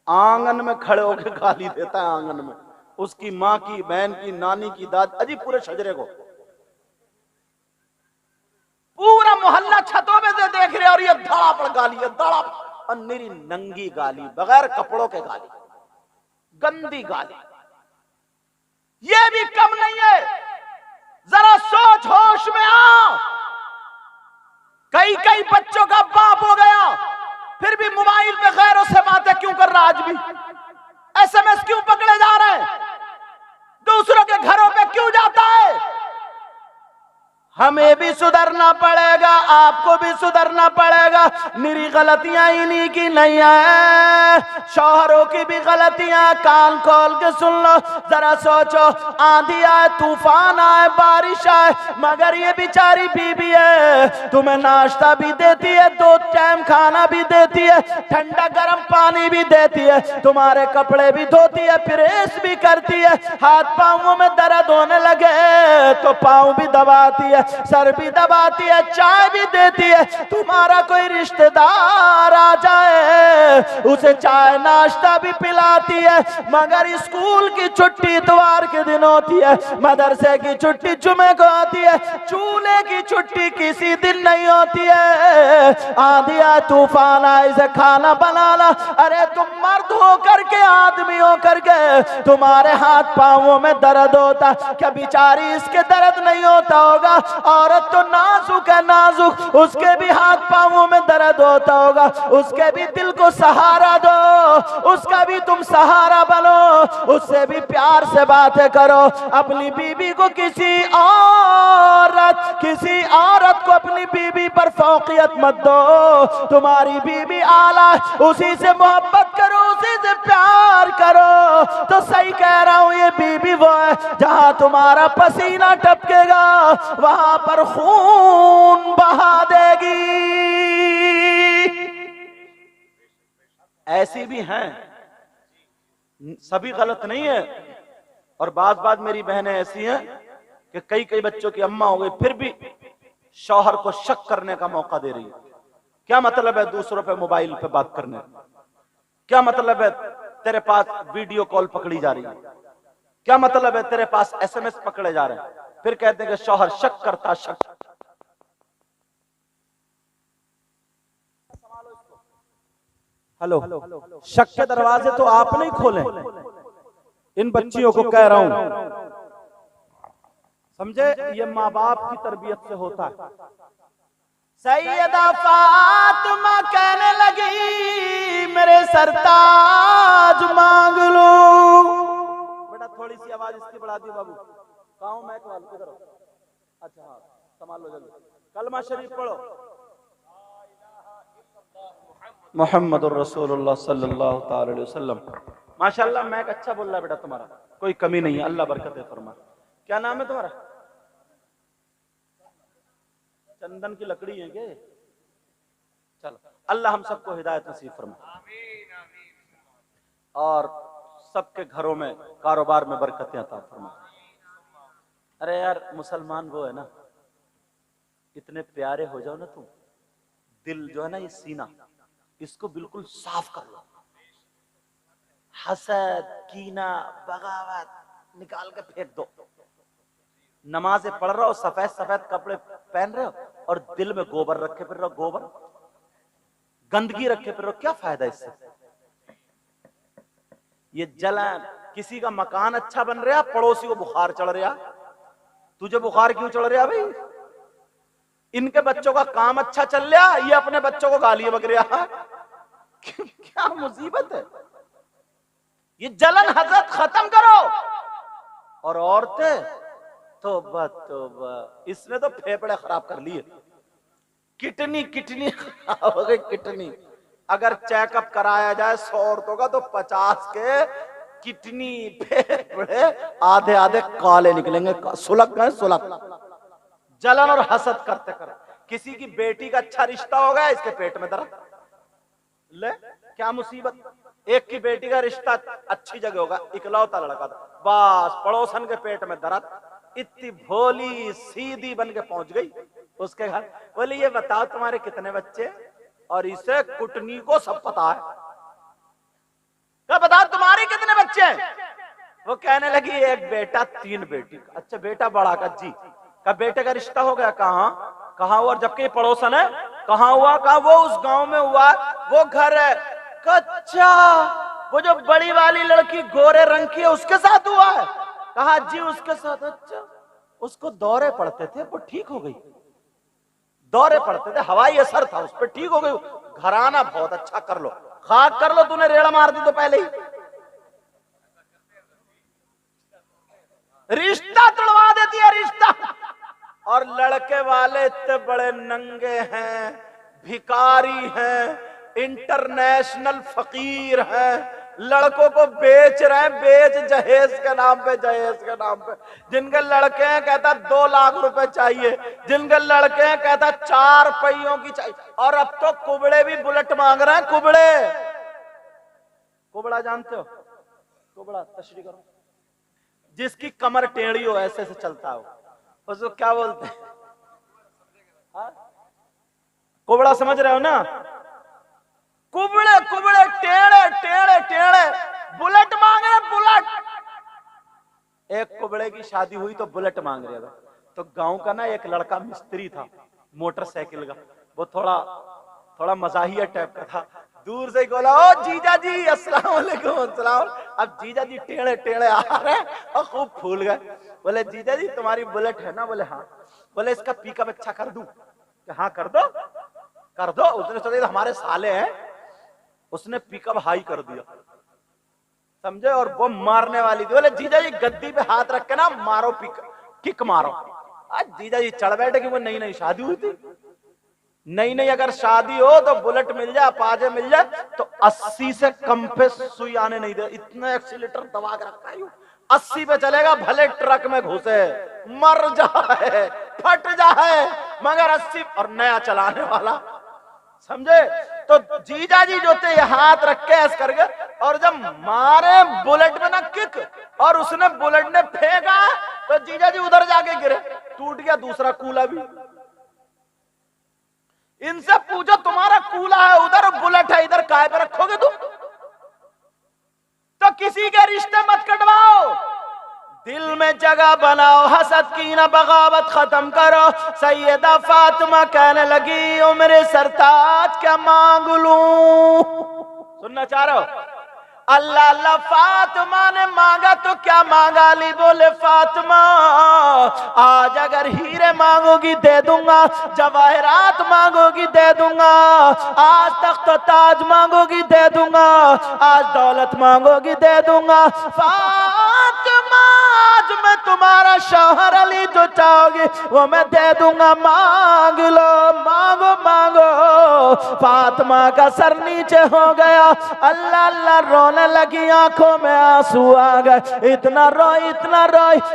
आंगन में खड़े होकर गाली देता है, आंगन में उसकी माँ की, बहन की, नानी की, दादी, अजी पूरे शजरे को, पूरा मोहल्ला छतों में से देख रहे, और ये धड़ापड़ गाली है, धड़ापड़, और निरी नंगी गाली, बगैर कपड़ों के गाली, गंदी गाली। ये भी कम नहीं है, जरा सोच होश में आओ। कई कई बच्चों का बाप हो गया, फिर भी मोबाइल पे गैरों से बातें क्यों कर रहा? आज भी एसएमएस क्यों पकड़े जा रहे हैं? दूसरों के घरों पे क्यों जाता है? हमें भी सुधरना पड़ेगा, आपको भी सुधरना पड़ेगा। मेरी गलतियां इन्हीं की नहीं है, शौहरों की भी गलतियां। कान खोल के सुन लो, जरा सोचो, आंधी आए, तूफान आए, बारिश आए, मगर ये बेचारी बीबी है, तुम्हें नाश्ता भी देती है, 2 टाइम खाना भी देती है, ठंडा गर्म पानी भी देती है, तुम्हारे कपड़े भी धोती है, प्रेस भी करती है। हाथ पांवों में दर्द होने लगे तो पांव भी दबाती है, सर भी दबाती है, चाय भी देती है। तुम्हारा कोई रिश्तेदार आ जाए, उसे चाय नाश्ता भी पिलाती है। मगर स्कूल की छुट्टी इतवार के दिन होती है, मदरसे की छुट्टी जुमे को होती है, चूल्हे की छुट्टी किसी दिन नहीं होती है। आंधी आए, तूफान आए, इसे खाना बनाना। अरे तुम मर्द हो करके, आदमी हो करके, तुम्हारे हाथ पांवों में दर्द होता, क्या बेचारी इसके दर्द नहीं होता होगा? औरत तो नाजुक है, नाजुक, उसके भी हाथ पांवों में दर्द होता होगा, उसके भी दिल को सहारा दो, उसका भी तुम सहारा बनो, उससे भी प्यार से बातें करो। अपनी बीबी को किसी औरत को अपनी बीबी पर फौकियत मत दो। तुम्हारी बीबी आला, उसी से मोहब्बत करो, उसी से प्यार करो। तो सही कह रहा हूं, ये बीबी वो है जहां तुम्हारा पसीना टपकेगा वहां पर खून बहा देगी। ऐसी भी हैं, सभी गलत नहीं है। और बात मेरी बहनें ऐसी हैं कि कई बच्चों की अम्मा हो गई, फिर भी शौहर को शक करने का मौका दे रही है। क्या मतलब है दूसरों पे मोबाइल पे बात करने? क्या मतलब है तेरे पास वीडियो कॉल पकड़ी जा रही है? क्या मतलब है तेरे पास एसएमएस पकड़े जा रहे हैं? फिर कहते हैं कि शौहर शक करता, शक। हेलो, शक के दरवाजे तो आप नहीं खोले, इन बच्चियों को कह रहा हूं, समझे? ये माँ बाप की तरबियत से होता है। सैयदा फातिमा कहने लगी, मेरे सरताज मांग लो। बेटा थोड़ी सी आवाज इसकी बढ़ा दी बाबू, कहाँ मैं किधर? अच्छा हाँ, संभाल लो जल्दी। कलमा शरीफ पढ़ो। मुहम्मदुर रसूलुल्लाह सल्लल्लाहु अलैहि वसल्लम। माशाल्लाह मैं अच्छा बोल रहा बेटा, तुम्हारा कोई कमी नहीं है, अल्लाह बरकत दे फरमा। क्या नाम है तुम्हारा? चंदन की लकड़ी है क्या? चलो, अल्लाह हम सबको हिदायत नसीब फरमा और सबके घरों में कारोबार में बरकतें अता फरमा। अरे यार मुसलमान वो है ना, इतने प्यारे हो जाओ ना तुम, दिल जो है ना ये सीना, इसको बिल्कुल साफ कर लो। हसद, कीना, बगावत निकाल के फेंक दो। नमाजें पढ़ रहे हो, सफेद सफेद कपड़े पहन रहे हो और दिल में गोबर रखे फिर रहो, गोबर गंदगी रखे फिर रहो, क्या फायदा इससे? ये जलन, किसी का मकान अच्छा बन रहा, पड़ोसी को बुखार चढ़ रहा। तुझे बुखार क्यों चढ़ रहा भाई? इनके बच्चों का काम अच्छा चल रहा, ये अपने बच्चों को गालियां बक रहा। क्या मुसीबत है? ये जलन हसद खत्म करो। और औरतें तौबा तौबा, इसने तो फेफड़े खराब कर लिए। किडनी खराब हो गई, किडनी। अगर चेकअप कराया जाए 100 औरतों का तो 50 के किडनी फेफड़े आधे आधे काले निकलेंगे, सुलग गए, सुलग। जलन और हसद करते कर। किसी की बेटी का अच्छा रिश्ता हो गया, इसके पेट में दर्द। ले क्या मुसीबत। एक की बेटी का रिश्ता अच्छी जगह होगा, इकलौता लड़का था, बस पड़ोसन के पेट में दर्द। इतनी भोली सीधी बन के पहुंच गई उसके घर। बोली ये बताओ तुम्हारे कितने बच्चे? और इसे कुटनी को सब पता है। क्या बताओ तुम्हारे कितने बच्चे? वो कहने लगी एक बेटा 3 बेटी। अच्छा बेटा बड़ा का जी का बेटे का रिश्ता हो गया? कहाँ हुआ? जबकि पड़ोसन है। कहाँ हुआ? कहा वो उस गांव में हुआ, वो घर है। कच्चा वो जो बड़ी वाली लड़की गोरे रंग की है उसके साथ हुआ है? कहा जी उसके साथ। अच्छा उसको दौरे पड़ते थे, वो ठीक हो गई। दौरे पड़ते थे, हवाई असर था उस पर, ठीक हो गई। घराना बहुत अच्छा कर लो, खाक कर लो। तूने रेड़ा मार दी तो पहले ही रिश्ता तोड़वा देती है, रिश्ता। और लड़के वाले इतने बड़े नंगे हैं, भिखारी हैं, इंटरनेशनल फकीर हैं, लड़कों को बेच रहे हैं, बेच जहेज के नाम पे, जहेज के नाम पे। जिनके लड़के हैं कहता 2 लाख रुपए चाहिए, जिनके लड़के हैं कहता 4 पहियों की चाहिए। और अब तो कुबड़े भी बुलेट मांग रहे हैं। कुबड़ा जानते हो? कुबड़ा तशरीह करो। जिसकी कमर टेढ़ी हो, ऐसे से चलता हो, उसको क्या बोलते हैं? कुबड़ा समझ रहे हो ना? कुबड़े कुबड़े टेढ़े टेढ़े टेढ़े बुलेट मांग रहे, बुलेट। एक कुबड़े की शादी हुई तो बुलेट मांग रहे थे। तो गांव का ना एक लड़का मिस्त्री था मोटरसाइकिल का, वो थोड़ा मजाहिया टाइप का था। दूर से बोला ओ जीजा जी अस्सलाम वालेकुम। अस्सलाम। अब जीजा जी टेढ़े टेढ़े आ रहे और खूब फूल गए। बोले जीजा जी तुम्हारी बुलेट है ना? बोले हाँ। बोले इसका पिकअप अच्छा कर दूं? हाँ कर दो, कर दो। उसने सोचा हमारे साले हैं, उसने पिकअप हाई कर दिया, समझे? और वो मारने वाली थी। बोले जीजा जी गद्दी पे हाथ रख के ना मारो, किक मारो। आज जीजा जी चढ़ बैठे कि वो नई शादी हुई थी। नई अगर शादी हो तो बुलेट मिल जाए, पाजे मिल जाए तो 80 से कम पे सुई आने नहीं दे। इतना एक्सीलेटर दबा के रखा है, 80 पे चलेगा, भले ट्रक में घुसे, मर जाए, फट जाए, मगर 80। और नया चलाने वाला, समझे? तो जीजा जी जो थे हाथ रख के ऐसे करके, और जब मारे बुलेट में ना किक, और उसने बुलेट ने फेंका तो जीजा जी उधर जाके गिरे, टूट गया दूसरा कूला भी। इनसे पूछो तुम्हारा कूला है उधर, बुलेट है इधर, काय पे रखोगे तुम? तो किसी के रिश्ते मत कटवाओ, दिल में जगह बनाओ, हसद की ना बगावत खत्म करो। सैयदा फातिमा कहने लगी ओ मेरे सरताज क्या मांग लूं? सुनना चाह रहे हो? अल्लाह अल्लाह। फातिमा ने मांगा तो क्या मांगा? अली बोले फातिमा आज अगर हीरे मांगोगी दे दूंगा, जवाहरात मांगोगी दे दूंगा, आज तख्त ताज मांगोगी दे दूंगा, आज दौलत मांगोगी दे दूंगा। फातिमा आज मैं तुम्हारा शौहर अली जो चाहोगे वो मैं दे दूंगा, मांग लो, मांगो मांगो। फातिमा का सर नीचे हो गया, अल्लाह अल्लाह रोने लगी, आंखों में आंसू आ गए। इतना रोई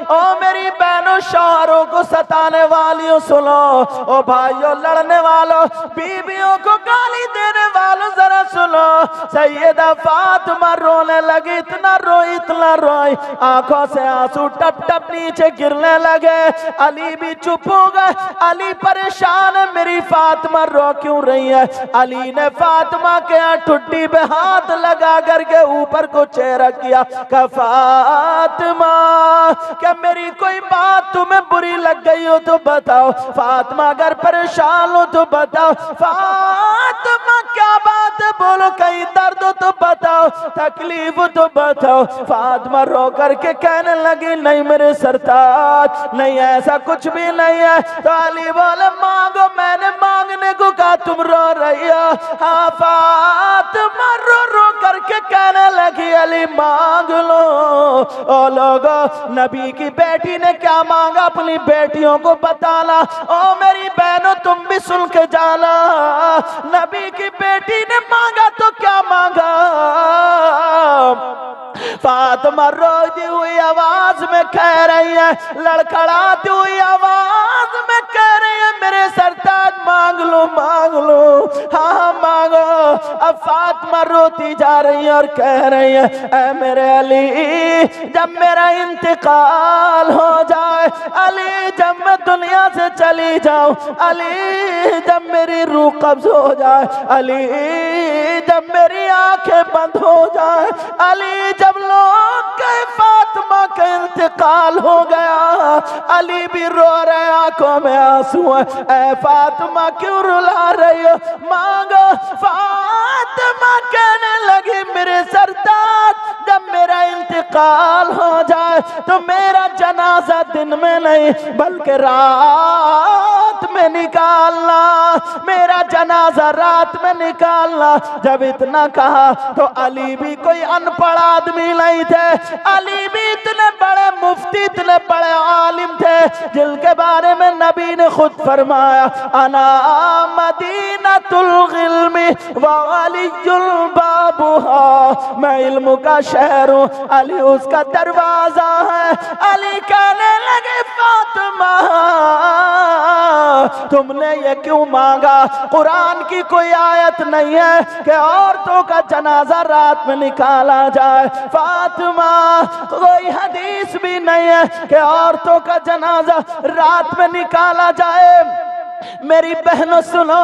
ओ मेरी बहनों, शौहरों को सताने वालियों सुनो, ओ भाइयों लड़ने वालों, बीवियों को गाली देने वालों जरा सुनो। सैयदा फातिमा रोने लगी, इतना रोई, आंखों से आंसू टप टप नीचे गिरने लगे। अली भी चुप हो गए, अली परेशान है, मेरी फातिमा रो क्यों रही है। अली ने फातिमा के ठुड्डी पे हाथ लगा करके ऊपर को चेहरा किया, कहा फातिमा क्या मेरी कोई बात तुम्हें बुरी लग गई हो तो बताओ, फातिमा अगर परेशान हो तो बताओ, फातिमा क्या बात है बोलो, कहीं दर्द हो तो बताओ, तकलीफ हो तो बताओ। फातिमा रो करके कहने लगी नहीं मेरे सरताज, नहीं ऐसा कुछ भी नहीं है। तो अली बोले मांगो, मैंने मांगने को कहा, तुम रो रही हो। हाँ फातिमा रो रो करके कहने लगी अली मांग लो। ओ लोगो, नबी की बेटी ने क्या मांगा अपनी बेटियों को बताना। ओ मेरी बहनों तुम भी सुन के जाना, नबी की बेटी ने मांगा तो क्या मांगा। फातिमा रोती हुई आवाज में कह रही है, लड़खड़ाती हुई आवाज में कह रही है मेरे सरताज मांग लो, मांग लो, हाँ मांगो। अब फातिमा रोती जा रही है और कह रही है ऐ मेरे अली, जब मेरा इंतकाल हो जाए, अली जब मैं दुनिया से चली जाऊं, अली जब मेरी रूह कब्ज हो जाए, अली जब मेरी आंखें बंद हो जाए, अली जब लोग कहे फातिमा का इंतकाल हो गया, अली भी रो रहे आंखों में आंसू है, ऐ फातिमा क्यों रुला रही हो, मांगो। फातिमा कहने लगी मेरे सरताज जब मेरा इंतकाल हो जाए तो मेरा जनाजा दिन में नहीं बल्कि रात में निकालना, मेरा जनाजा रात में निकालना। जब इतना कहा तो अली भी कोई अनपढ़ आदमी नहीं थे, अली भी इतने बड़े मुफ्ती, इतने बड़े आलिम थे जिनके बारे में नबी ने खुद फरमाया अना मदीनतुल इल्मी व अलीयुल बाबुहा, मैं इल्म का शहर हूँ, अली उसका दरवाजा है। अली कहने लगे फातिमा तुमने ये क्यों मांगा, कुरान की कोई आयत नहीं है कि औरतों का जनाजा रात में निकाला जाए। फातिमा कोई हदीस भी नहीं है कि औरतों का जनाजा रात में निकाला जाए। मेरी बहनों सुनो,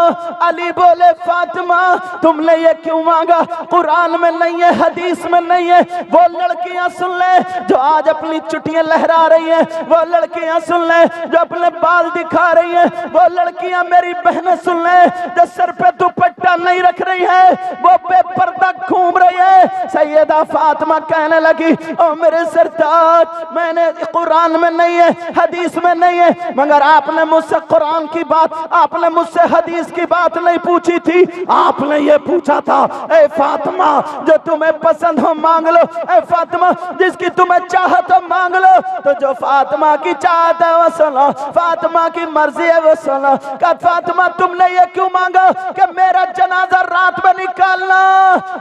अली बोले फातिमा तुमने ये क्यों मांगा, कुरान में नहीं है, हदीस में नहीं है। वो लड़कियां सुन ले जो आज अपनी चुटियां लहरा रही हैं, वो लड़कियां सुन ले जो अपने बाल दिखा रही हैं, वो लड़कियां मेरी बहनें सुन ले जो सर पे दुपट्टा नहीं रख रही है, वो बेपर्दा घूम रही है। सैयदा फातिमा कहने लगी ओ मेरे सरताज, मैंने कुरान में नहीं है, हदीस में नहीं है, मगर आपने मुझसे कुरान की बात, आपने मुझसे हदीस की बात नहीं पूछी थी, आपने ये पूछा था ए फातिमा जो तुम्हें पसंद हो मांग लो, ए फातिमा जिसकी तुम्हें चाहत हो मांग लो। तो जो फातिमा की चाहत है वो सुनो, फातिमा की मर्जी है वो सुनो। कहा फातिमा तुमने ये क्यों मांगा कि मेरा जनाजा रात में निकालना।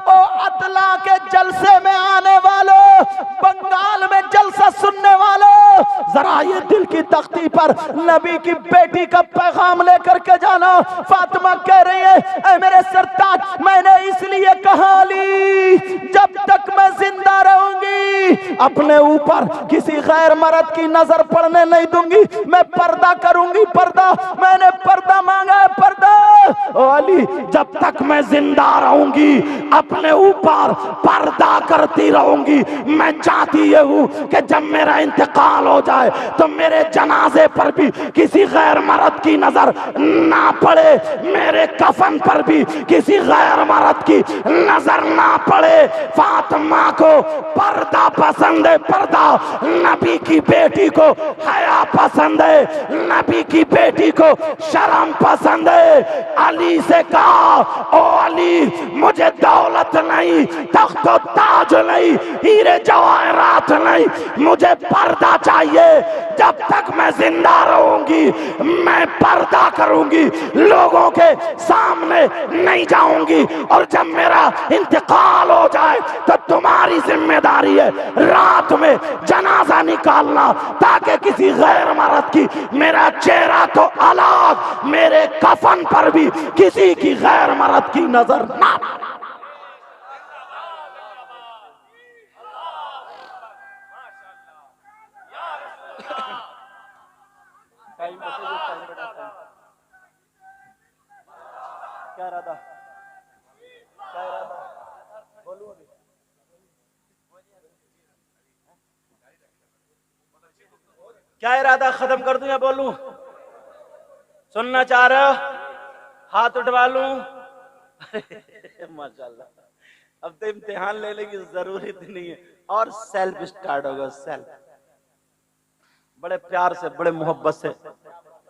ओ अतला के जलसे में आने वालों, बंगाल में जलसा सुनने वालों, जरा ये दिल की तख्ती पर नबी की बेटी का पैगाम लेकर के जाना। फातिमा कह रही है ऐ मेरे सरताज मैंने इसलिए कहा अली जब तक मैं जिंदा रहूंगी अपने ऊपर किसी गैर मर्द की नजर पड़ने नहीं दूंगी, मैं पर्दा करूंगी, पर्दा, मैंने पर्दा मांगा है, पर्दा। ओ अली जब तक मैं जिंदा रहूंगी अपने ऊपर पर्दा करती रहूंगी। मैं चाहती ये हूं कि जब मेरा इंतकाल हो जाए तो मेरे जनाजे पर भी किसी गैर मर्द की नजर ना पड़े, मेरे कफन पर भी किसी गैर मर्द की नजर ना पड़े। फातिमा को पर्दा पसंद है, पर्दा। नबी की बेटी को हया पसंद है, नबी की बेटी को शर्म पसंद है। अली अली से कहा, ओ अली मुझे दौलत नहीं, तख्त और ताज नहीं, हीरे जवाहरात नहीं, मुझे पर्दा चाहिए। जब तक मैं जिंदा रहूंगी मैं पर्दा करूंगी, लोगों के सामने नहीं जाऊंगी, और जब मेरा इंतकाल हो जाए तो तुम्हारी जिम्मेदारी है रात में जनाजा निकालना, ताकि किसी गैर मर्द की, मेरा चेहरा तो अलग, मेरे कफन पर भी किसी की गैर मर्द की नजर ना। क्या इरादा, क्या इरादा, बोलूं अभी? क्या इरादा, खत्म कर दूं या बोलूं? सुनना चाह रहे हो? हाथ उठवा लूं? माशाल्लाह, अब तो इम्तिहान लेने की जरूरत नहीं है, और सेल्फ स्टार्ट होगा। सेल्फ बड़े प्यार से, बड़े मोहब्बत से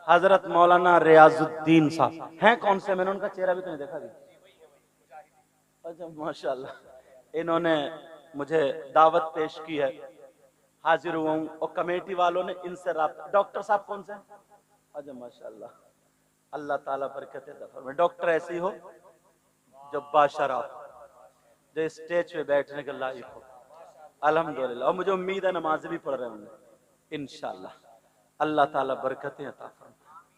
हजरत मौलाना रियाजुद्दीन साहब हैं। कौन से? मैंने उनका चेहरा भी तो नहीं देखा भी। अच्छा माशाल्लाह, इन्होंने मुझे दावत पेश की है, हाजिर हुआ हूं, और कमेटी वालों ने इनसे राब्ता। डॉक्टर साहब कौन से? अच्छा माशाल्लाह, अल्लाह ताला बरकत अता फरमाए। डॉक्टर ऐसी हो जो बाशरफ, जो स्टेज पे बैठने के लायक हो, अल्हम्दुलिल्लाह। और मुझे उम्मीद है नमाज भी पढ़ रहे होंगे इंशाल्लाह, अल्लाह ताला बरकतें अता फरमाए।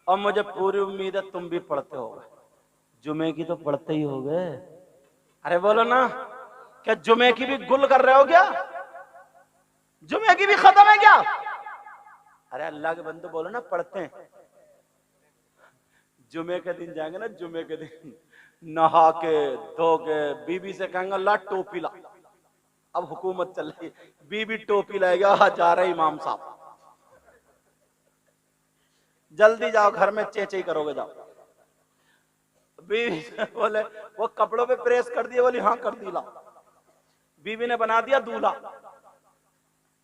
और मुझे पूरी उम्मीद है तुम भी पढ़ते होगे, जुमे की तो पढ़ते ही होगे। अरे बोलो ना, क्या जुमे की भी गुल कर रहे हो क्या? जुमे की भी खत्म है क्या? अरे अल्लाह के बंदे बोलो ना, पढ़ते हैं। जुमे के दिन जाएंगे ना, जुमे के दिन नहा के धो के बीबी से कहेंगे अल्लाह टोपी ला। अब हुकूमत चल रही, बीबी टोपी लाएगा, जा रहे इमाम साहब, जल्दी जाओ घर में चेचे करोगे, जाओ। बीवी बोले वो कपड़ों पे प्रेस कर दिए, बोली हाँ कर दी, ला। बीवी ने बना दिया दूल्हा।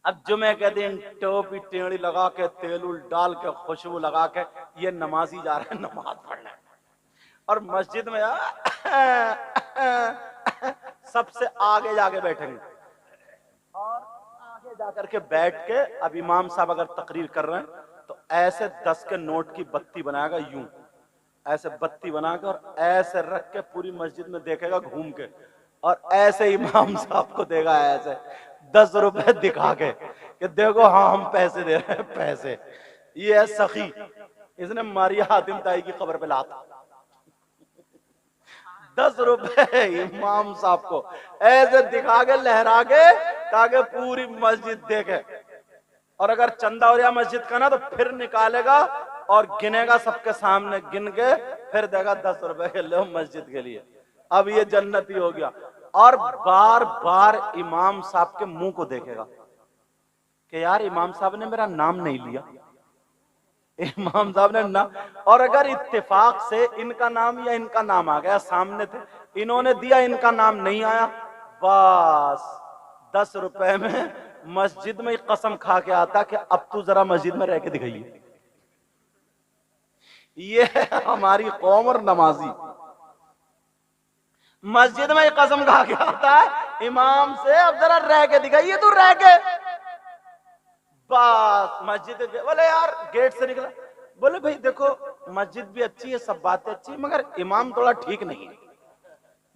अब जुमे के दिन टोपी टेढ़ी लगा के, तेल उल डाल के, खुशबू लगा के, ये नमाजी जा रहे हैं नमाज पढ़ने, और मस्जिद में सबसे आगे जाके बैठेंगे, और आगे जाकर के बैठ के, अब इमाम साहब अगर तकरीर कर रहे हैं तो ऐसे 10 के नोट की बत्ती बनाएगा, यूं ऐसे बत्ती बना के, और ऐसे रख के पूरी मस्जिद में देखेगा घूम के, और ऐसे इमाम साहब को देगा ऐसे 10 रुपए दिखा के कि देखो हाँ हम पैसे दे रहे हैं, पैसे। ये है सखी, इसने मारिया हातिम ताई की खबर पे लाता। 10 रुपए इमाम साहब को ऐसे दिखा के, लहरा के, ताकि पूरी मस्जिद देखे। और अगर चंदा हो रहा मस्जिद का ना, तो फिर निकालेगा और गिनेगा सबके सामने, गिन के फिर देगा 10 रुपए के, लो मस्जिद के लिए। अब ये जन्नती हो गया। और बार बार इमाम साहब के मुंह को देखेगा कि यार इमाम साहब ने मेरा नाम नहीं लिया, इमाम साहब ने नाम। और अगर इत्तेफाक से इनका नाम या इनका नाम आ गया, सामने थे, इन्होंने दिया, इनका नाम नहीं आया, बस 10 रुपए में मस्जिद में कसम खा के आता कि अब तू जरा मस्जिद में रह के दिखाइए। ये हमारी कौम और नमाजी, मस्जिद में कसम खा के आता है इमाम से, अब जरा रह के दिखाइए, तू रह के। बस मस्जिद बोले यार, गेट से निकला, बोले भाई देखो मस्जिद भी अच्छी है, सब बातें अच्छी है, मगर इमाम थोड़ा ठीक नहीं है।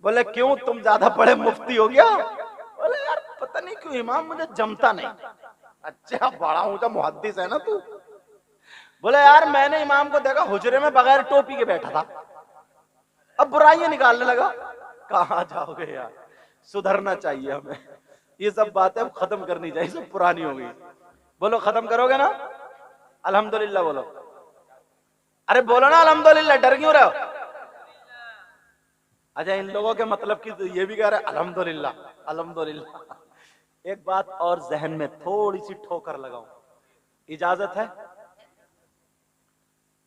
बोले क्यों, तुम ज्यादा बड़े मुफ्ती हो गया? बोले यार पता नहीं क्यों इमाम मुझे जमता नहीं। अच्छा बड़ा ऊंचा मुहद्दिस है ना तू। बोले यार मैंने इमाम को देखा हुजरे में बगैर टोपी के बैठा था, अब बुराइयां निकालने लगा। कहाँ जाओगे यार, सुधरना चाहिए हमें, ये सब बातें अब खत्म करनी चाहिए, सब पुरानी हो गई। बोलो खत्म करोगे ना? अल्हम्दुलिल्लाह बोलो। अरे बोलो ना अल्हम्दुलिल्लाह, डर क्यों रहे हो? अच्छा इन लोगों के मतलब की तो ये भी कह रहे अल्हम्दुलिल्लाह अल्हम्दुलिल्लाह। एक बात और जहन में थोड़ी सी ठोकर लगाऊं, इजाजत है?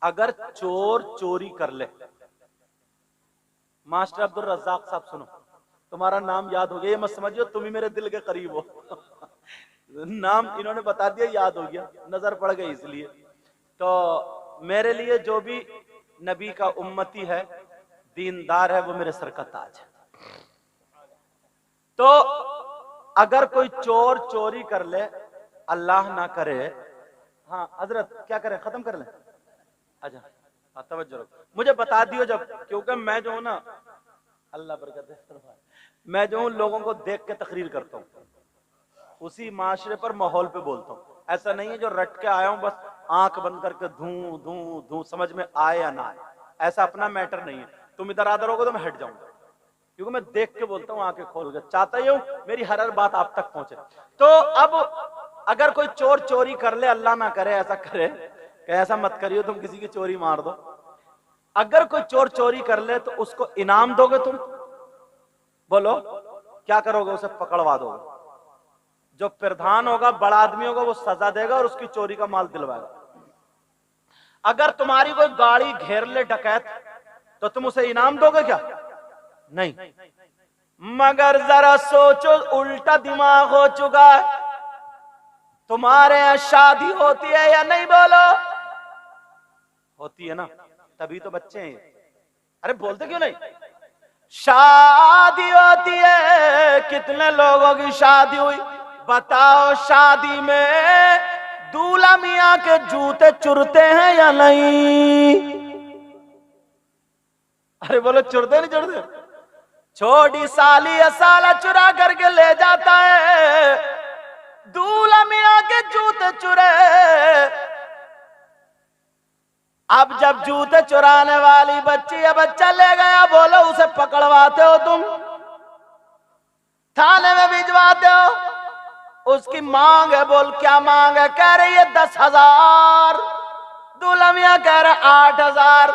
अगर चोर चोरी कर ले, मास्टर अब्दुल रज़्ज़ाक साहब सुनो, तुम्हारा नाम याद हो गया, ये मत समझियो तुम ही मेरे दिल के करीब हो। नाम इन्होंने बता दिया, याद हो गया, नजर पड़ गई इसलिए। तो मेरे लिए जो भी नबी का उम्मती है, दीनदार है वो मेरे सर का ताज है। तो अगर कोई चोर चोरी कर ले, अल्लाह ना करे, हाँ हजरत क्या करें, खत्म कर लें, अच्छा तवज्जो रखो, मुझे बता दियो जब, क्योंकि मैं जो हूं ना, अल्लाह बरकत दे, मैं जो हूं लोगों को देख के तकरीर करता हूं, उसी माशरे पर माहौल पे बोलता हूं। ऐसा नहीं है जो रट के आया हूं बस आंख बंद करके धूं धूं धूं, समझ में आए या ना आए, ऐसा अपना मैटर नहीं है। तुम इधर आदर होगे तो मैं हट जाऊंगा, क्योंकि मैं देख के बोलता हूँ, आंखें खोल के, चाहता ही हूं मेरी हर बात आप तक पहुंचे। तो अब अगर कोई चोर चोरी कर ले, अल्लाह ना करे ऐसा करे, कि ऐसा मत करियो तुम किसी की चोरी मार दो, अगर कोई चोर चोरी कर ले तो उसको इनाम दोगे तुम? बोलो क्या करोगे? उसे पकड़वा दोगे। जो प्रधान होगा, बड़ा आदमी होगा, वो सजा देगा और उसकी चोरी का माल दिलवाएगा। अगर तुम्हारी कोई गाड़ी घेर ले डकैत, तो तुम उसे इनाम दोगे क्या? नहीं। मगर जरा सोचो, उल्टा दिमाग हो चुका है। तुम्हारे यहां शादी होती है या नहीं? बोलो होती है ना, तभी तो बच्चे हैं। अरे बोलते क्यों नहीं? शादी होती है, कितने लोगों की शादी हुई बताओ? शादी में दूल्हा मियां के जूते चुरते हैं या नहीं? अरे बोलो चुरते नहीं चुरते? छोटी साली या साला चुरा करके ले जाता है, दूल्हा मियां के जूते चुरे। अब जब जूते चुराने वाली बच्ची या बच्चा ले गया, बोलो उसे पकड़वाते हो तुम? थाने में भिजवाते हो? उसकी मांग है, बोल क्या मांग है? कह रही है 10,000, दूल्हा मियां कह रहे 8,000।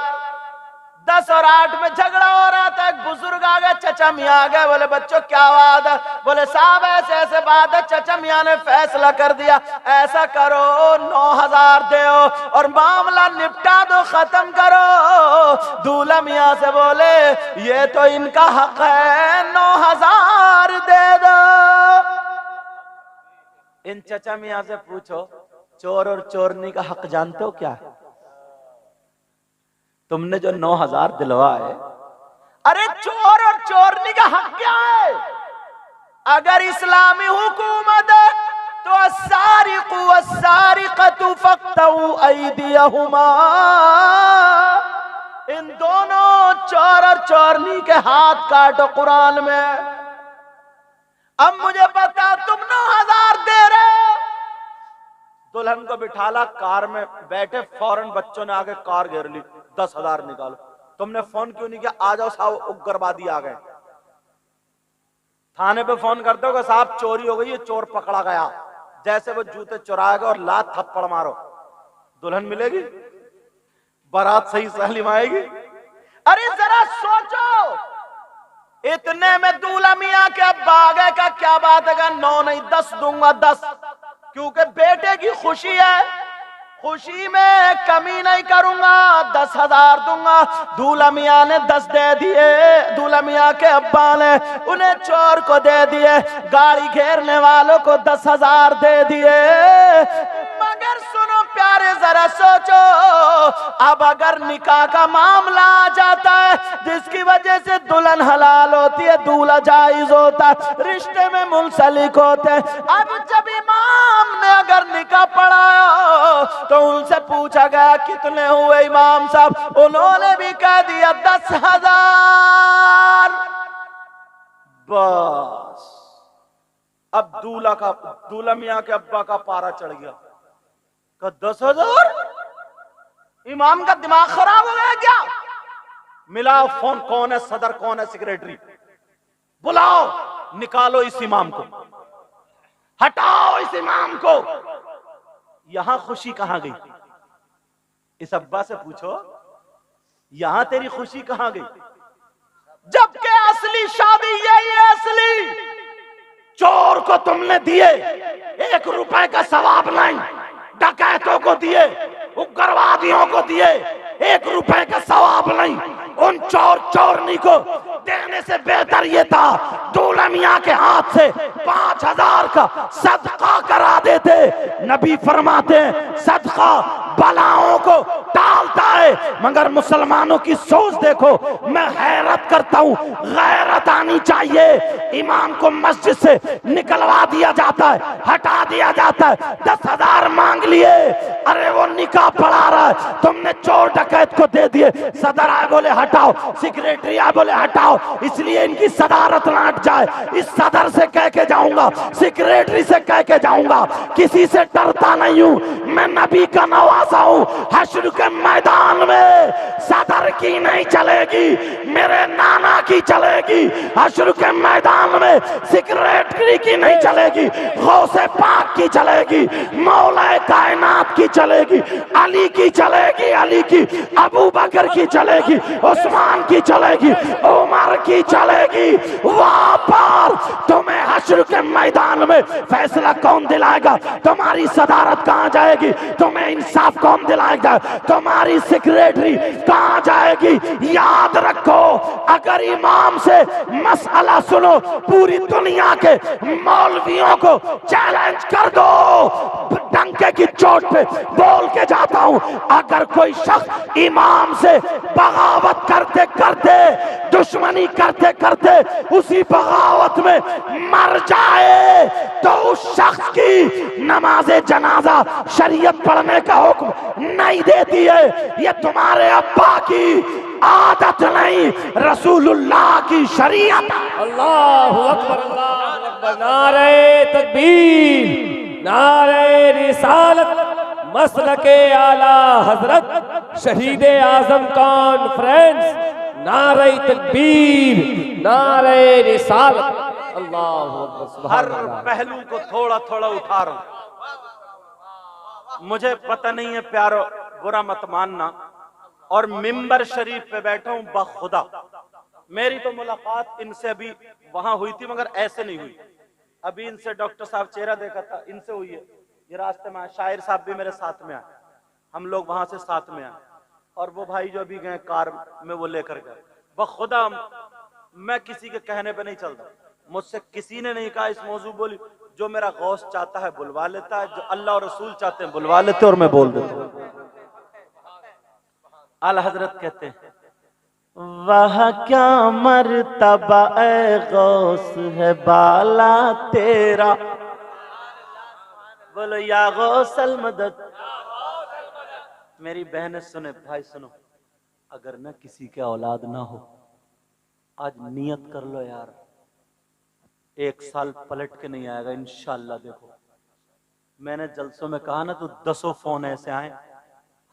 10 और 8 में झगड़ा हो रहा था। एक बुजुर्ग आ गए, चचा मियां आ गए, बोले बच्चों क्या बात है? बोले साहब ऐसे ऐसे बात है, चचा मियां ने फैसला कर दिया, ऐसा करो 9,000 दो और मामला निपटा दो, खत्म करो। दूल्हा मियां से बोले ये तो इनका हक है, 9,000 दे दो। इन चचा मियां से पूछो, चोर और चोरनी का हक जानते हो क्या है? तुमने जो 9,000 दिलवाए, अरे चोर और चोरनी का हक क्या है? अगर इस्लामी हुकूमत है तो अस्सारिकु वस्सारिकतु फक्तऊ ऐदियहुमा, इन दोनों चोर और चोरनी के हाथ काटो कुरान में। अब मुझे बता, तुम 9,000 दे रहे हो, दुल्हन को बिठाला, कार में बैठे, फौरन बच्चों ने आगे कार घेर ली, 10,000 निकालो। तुमने फोन क्यों नहीं किया? आ जाओ साहब, उग्रवादी आ गए। थाने पे फोन करते हो कि साहब चोरी हो गई है, चोर पकड़ा गया। जैसे वो जूते चुराएगा और लात थप्पड़ मारो, दुल्हन मिलेगी, बारात सही सलीम आएगी? अरे जरा सोचो, इतने में दूल्हा मियां के अब्बा आ गए का क्या बात है? 9 नहीं 10 दूंगा, 10, क्योंकि बेटे की खुशी है, खुशी में कमी नहीं करूंगा, 10,000 दूंगा। दूल्हा मियां ने 10 दे दिए, दूल्हा मियां के अब्बा ने उन्हें चोर को दे दिए, गाड़ी घेरने वालों को 10,000 दे दिए। मगर सुनो प्यारे, जरा सोचो, अब अगर निकाह का मामला आ जाता है जिसकी वजह से दुल्हन हलाल होती है, दूल्हा जायज होता है, रिश्ते में मुंसलिक होते हैं। अब जब इमाम ने अगर निकाह पढ़ाया तो उनसे पूछा गया कितने हुए इमाम साहब? उन्होंने भी कह दिया 10,000। बस अब दूल्हा मियां के अब्बा का पारा चढ़ गया, 10,000? इमाम का दिमाग खराब हो गया क्या? मिलाओ फोन, कौन है सदर, कौन है सेक्रेटरी, बुलाओ, निकालो इस इमाम को, हटाओ इस इमाम को। यहां खुशी कहां गई? इस अब्बा से पूछो, यहां तेरी खुशी कहां गई? जबकि असली शादी यही है, असली। चोर को तुमने दिए, 1 रुपए का सवाब नहीं, डकैतों को दिए, उग्रवादियों को दिए, 1 रुपए का सवाब नहीं। उन चोर चोरनी को देने से बेहतर ये था दूल्हा मियां के हाथ से 5,000 का सदका करा देते। नबी फरमाते हैं सदका बलाओं को टालता है। मगर मुसलमानों की सोच देखो, मैं हैरत करता हूं। गैरत आनी चाहिए। इमाम को मस्जिद से निकलवा दिया जाता है, हटा दिया जाता है, 10,000 मांग लिए, अरे वो निकाह पढ़ा रहा है, तुमने चोर डकैत को दे दिए। सदर आए बोले हटाओ, सेक्रेटरी आए बोले हटाओ, इसलिए इनकी सदारत ना हट जाए। इस सदर से कह के जाऊंगा, सेक्रेटरी से कह के जाऊंगा, किसी से डरता नहीं हूं, मैं नबी का नवासा हूं। हश्र के मैदान में सदर की नहीं चलेगी, मेरे नाना की चलेगी। हश्र के मैदान में सेक्रेटरी की नहीं चलेगी, गौसे पाक की चलेगी, मौला कायनात की चलेगी, अली की चलेगी, अली की, अबू बकर की चलेगी, उस्मान की चलेगी, उमर की चलेगी। वहां पर तुम्हें हश्र के मैदान में फैसला कौन दिलाएगा? तुम्हारी सदारत कहां जाएगी? तुम्हें इंसाफ कौन दिलाएगा? तुम्हारी सेक्रेटरी कहां जाएगी? याद रखो, अगर इमाम से मसला सुनो, पूरी दुनिया के मौलवियों को चैलेंज कर दो, डंके की चोट पे बोल के जाता हूं, अगर कोई शख्स इमाम से बगावत करते करते, दुश्मनी करते करते उसी बगावत में मर जाए, तो उस शख्स की नमाजे जनाजा शरीयत पढ़ने का हुक्म नहीं देती है। ये तुम्हारे अब्बा की आदत नहीं, रसूलुल्लाह की शरीयत। अल्लाहु अकबर, अल्लाहु अकबर। नारे तकबीर, नारे रिसालत, मसलके आला हजरत शहीद आजम कॉन्फ्रेंस। नारे तकबीर, नारे रिसालत। अल्लाहु अकबर, सुभान हर अल्लाह। पहलू को थोड़ा थोड़ा उठा रहा हूं। मुझे पता नहीं है प्यारो, बुरा मत मानना, और मिंबर शरीफ पे बैठा हूं बखुदा। मेरी तो मुलाकात इनसे अभी वहां हुई थी, मगर ऐसे नहीं हुई। अभी इनसे डॉक्टर साहब चेहरा देखा था, इनसे हुई है। ये रास्ते में आए, शायर साहब भी मेरे साथ में आए, हम लोग वहां से साथ में आए, और वो भाई जो अभी गए कार में वो लेकर गए। बखुदा मैं किसी के कहने पे नहीं चलता, मुझसे किसी ने नहीं कहा इस मौजू बोली। जो मेरा गौस चाहता है बुलवा लेता है, जो अल्लाह और रसूल चाहते हैं बुलवा लेते, और मैं बोल देता हूँ। आला हजरत कहते हैं, वह क्या मर्तबा ए गौस है बाला तेरा, बोलो या गौसल मदद। मेरी बहनें सुने, भाई सुनो, अगर न किसी के औलाद ना हो, आज नियत कर लो यार, 1 साल पलट के नहीं आएगा इंशाअल्लाह। देखो मैंने जलसों में कहा ना, तो 10 फोन ऐसे आए,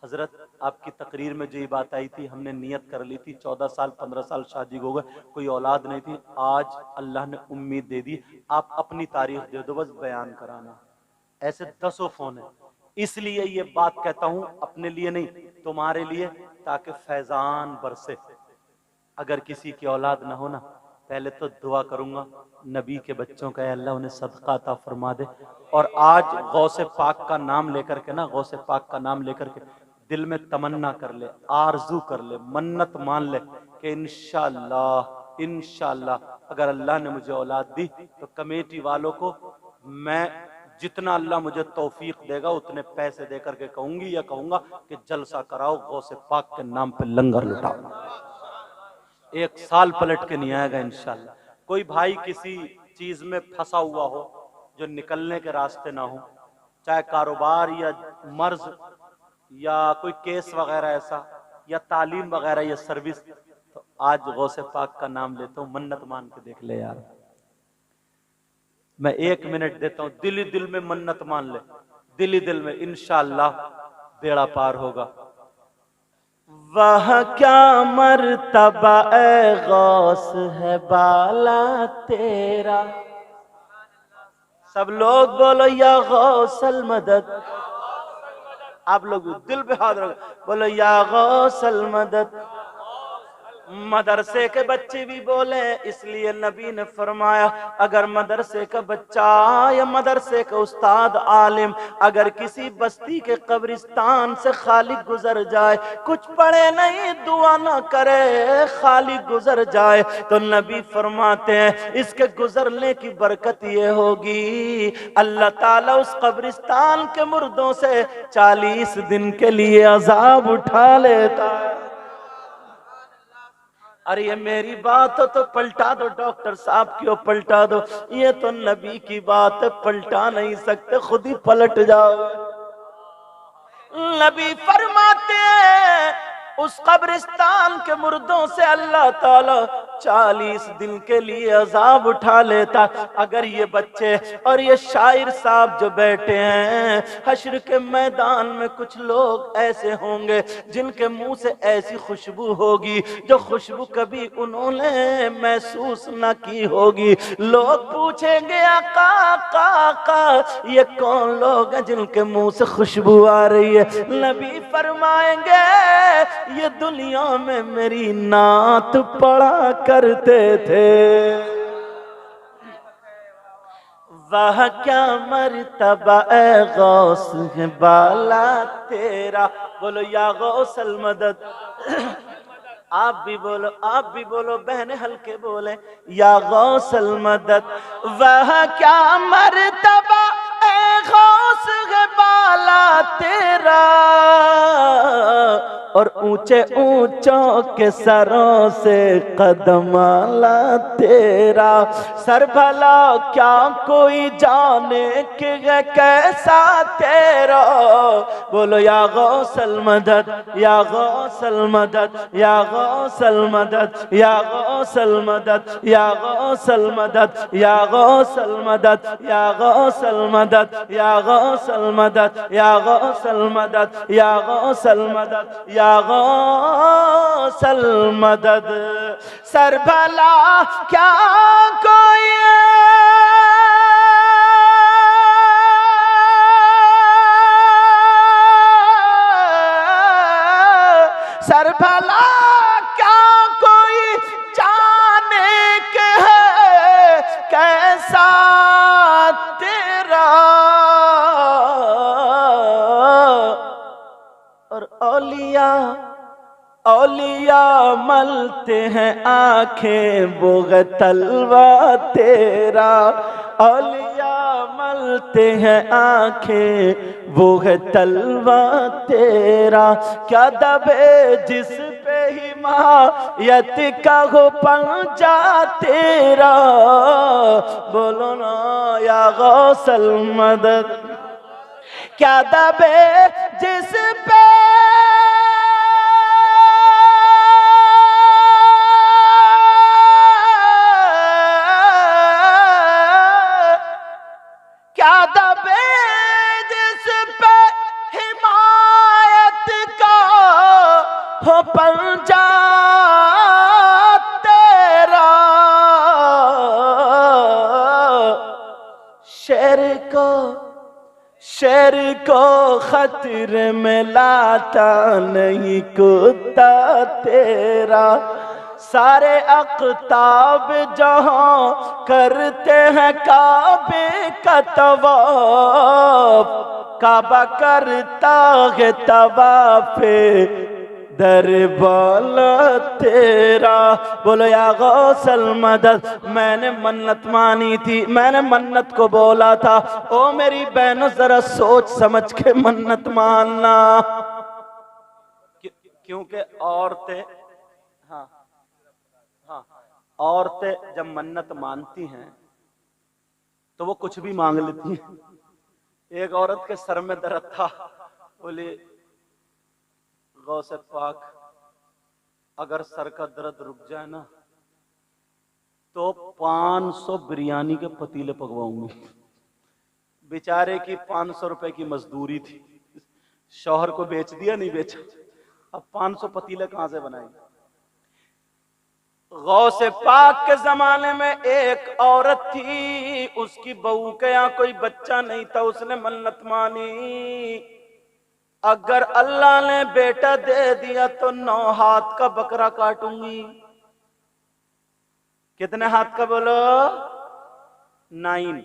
हजरत आपकी तकरीर में जो ये बात आई थी, हमने नियत कर ली थी, 14 साल 15 साल शादी हो गए, कोई औलाद नहीं थी, आज अल्लाह ने उम्मीद दे दी, आप अपनी तारीख दे दो, बस बयान कराना। ऐसे 10 फोन है। इसलिए ये बात कहता हूं, अपने लिए नहीं, तुम्हारे लिए, ताकि फैजान बरसे। अगर किसी की औलाद ना हो ना, पहले तो दुआ करूंगा नबी के बच्चों का, अल्लाह उन्हें सदका अता फरमा दे। और आज गौसे पाक का नाम लेकर के ना, गौसे पाक का नाम लेकर के दिल में तमन्ना कर ले, आरजू कर ले, मन्नत मान ले कि इंशाअल्लाह, इंशाअल्लाह अगर अल्लाह ने मुझे औलाद दी, तो कमेटी वालों को मैं जितना अल्लाह मुझे तौफीक देगा उतने पैसे देकर के कहूंगी, या कहूंगा कि जलसा कराओ, गौसे पाक के नाम पे लंगर लुटाओ। 1 साल पलट के नहीं आएगा इंशाअल्लाह। कोई भाई किसी चीज में फंसा हुआ हो जो निकलने के रास्ते ना हो, चाहे कारोबार या मर्ज या कोई केस वगैरह ऐसा, या तालीम वगैरह या सर्विस, तो आज गौसे पाक का नाम लेता हूँ, मन्नत मान के देख ले यार। मैं 1 मिनट देता हूँ, दिल ही दिल में मन्नत मान ले, दिल ही दिल में, इंशाअल्लाह बेड़ा पार होगा। वह क्या मर्तबा ए गौस है बाला तेरा, सब लोग बोलो या गौसल मदद। आप लोग दिल पे हाथ रखो, बोलो या गौसल मदद। मदरसे के बच्चे भी बोले, इसलिए नबी ने फरमाया अगर मदरसे का बच्चा या मदरसे का उस्ताद आलिम अगर किसी बस्ती के कब्रिस्तान से खाली गुजर जाए, कुछ पढ़े नहीं, दुआ ना करे, खाली गुजर जाए, तो नबी फरमाते हैं इसके गुजरने की बरकत ये होगी अल्लाह ताला उस कब्रिस्तान के मुर्दों से 40 दिन के लिए अजाब उठा लेता है। अरे ये मेरी बात हो तो पलटा दो, डॉक्टर साहब क्यों पलटा दो, ये तो नबी की बात है, पलटा नहीं सकते, खुद ही पलट जाओ। नबी फरमाते हैं उस कब्रिस्तान के मुर्दों से अल्लाह ताला 40 दिन के लिए अजाब उठा लेता। अगर ये बच्चे और ये शायर साहब जो बैठे हैं, हश्र के मैदान में कुछ लोग ऐसे होंगे जिनके मुंह से ऐसी खुशबू होगी जो खुशबू कभी उन्होंने महसूस न की होगी। लोग पूछेंगे आका आका आका ये कौन लोग हैं जिनके मुंह से खुशबू आ रही है? नबी फरमाएंगे ये दुनिया में मेरी नात पढ़ा करते थे। वह क्या मर्तबा ए गौस है बाला तेरा, बोलो या गौसल मदद। आप भी बोलो बहने हल्के बोले या गौसल मदद। वह क्या मर्तबा ए गौस है बाला तेरा, और ऊंचे ऊंचों के सरों से कदमाला तेरा। सर भला क्या कोई जाने कि कैसा तेरा, बोलो या गौसल मदद या गौसल मदद या गौसल मदद या गौसल मदद या गौसल मदद या गौसल मदद या गौसल मदद या गौसल मदद या गौसल मदद या गौसल मदद या गौसल मदद। सर भला क्या कोई सर भला क्या कोई जाने के है कैसा तेरा। और औलिया मलते हैं आंखें बोग तलवा तेरा। औलिया मलते हैं आंखें बोग तलवा तेरा। क्या दबे जिस पे हिमायत का हो पंजा तेरा, बोलो ना या गौसल मदद। क्या दबे जिस पे क्या दबे जिस पे हिमायत का हो पंजा तेरा। शेर को खतरे में लाता नहीं कुत्ता तेरा। सारे अक़ताब जहां करते हैं काबे का तवाफ, काबा करता है तवाफ़े दरबार तेरा। बोलो या गौसल मदद। मैंने मन्नत मानी थी, मैंने मन्नत को बोला था, ओ मेरी बहनों जरा सोच समझ के मन्नत मानना, क्योंकि औरतें औरतें जब मन्नत मानती हैं तो वो कुछ भी मांग लेती हैं। एक औरत के सर में दर्द था, बोली गौसे पाक अगर सर का दर्द रुक जाए ना तो 500 बिरयानी के पतीले पकवाऊंगी। बेचारे की 500 रुपए की मजदूरी थी, शौहर को बेच दिया, नहीं बेचा, अब 500 पतीले कहां से बनाएंगे। गौसे पाक के जमाने में एक औरत थी, उसकी बहू के यहाँ कोई बच्चा नहीं था, उसने मन्नत मानी अगर अल्लाह ने बेटा दे दिया तो 9 हाथ का बकरा काटूंगी। कितने हाथ का बोलो? 9।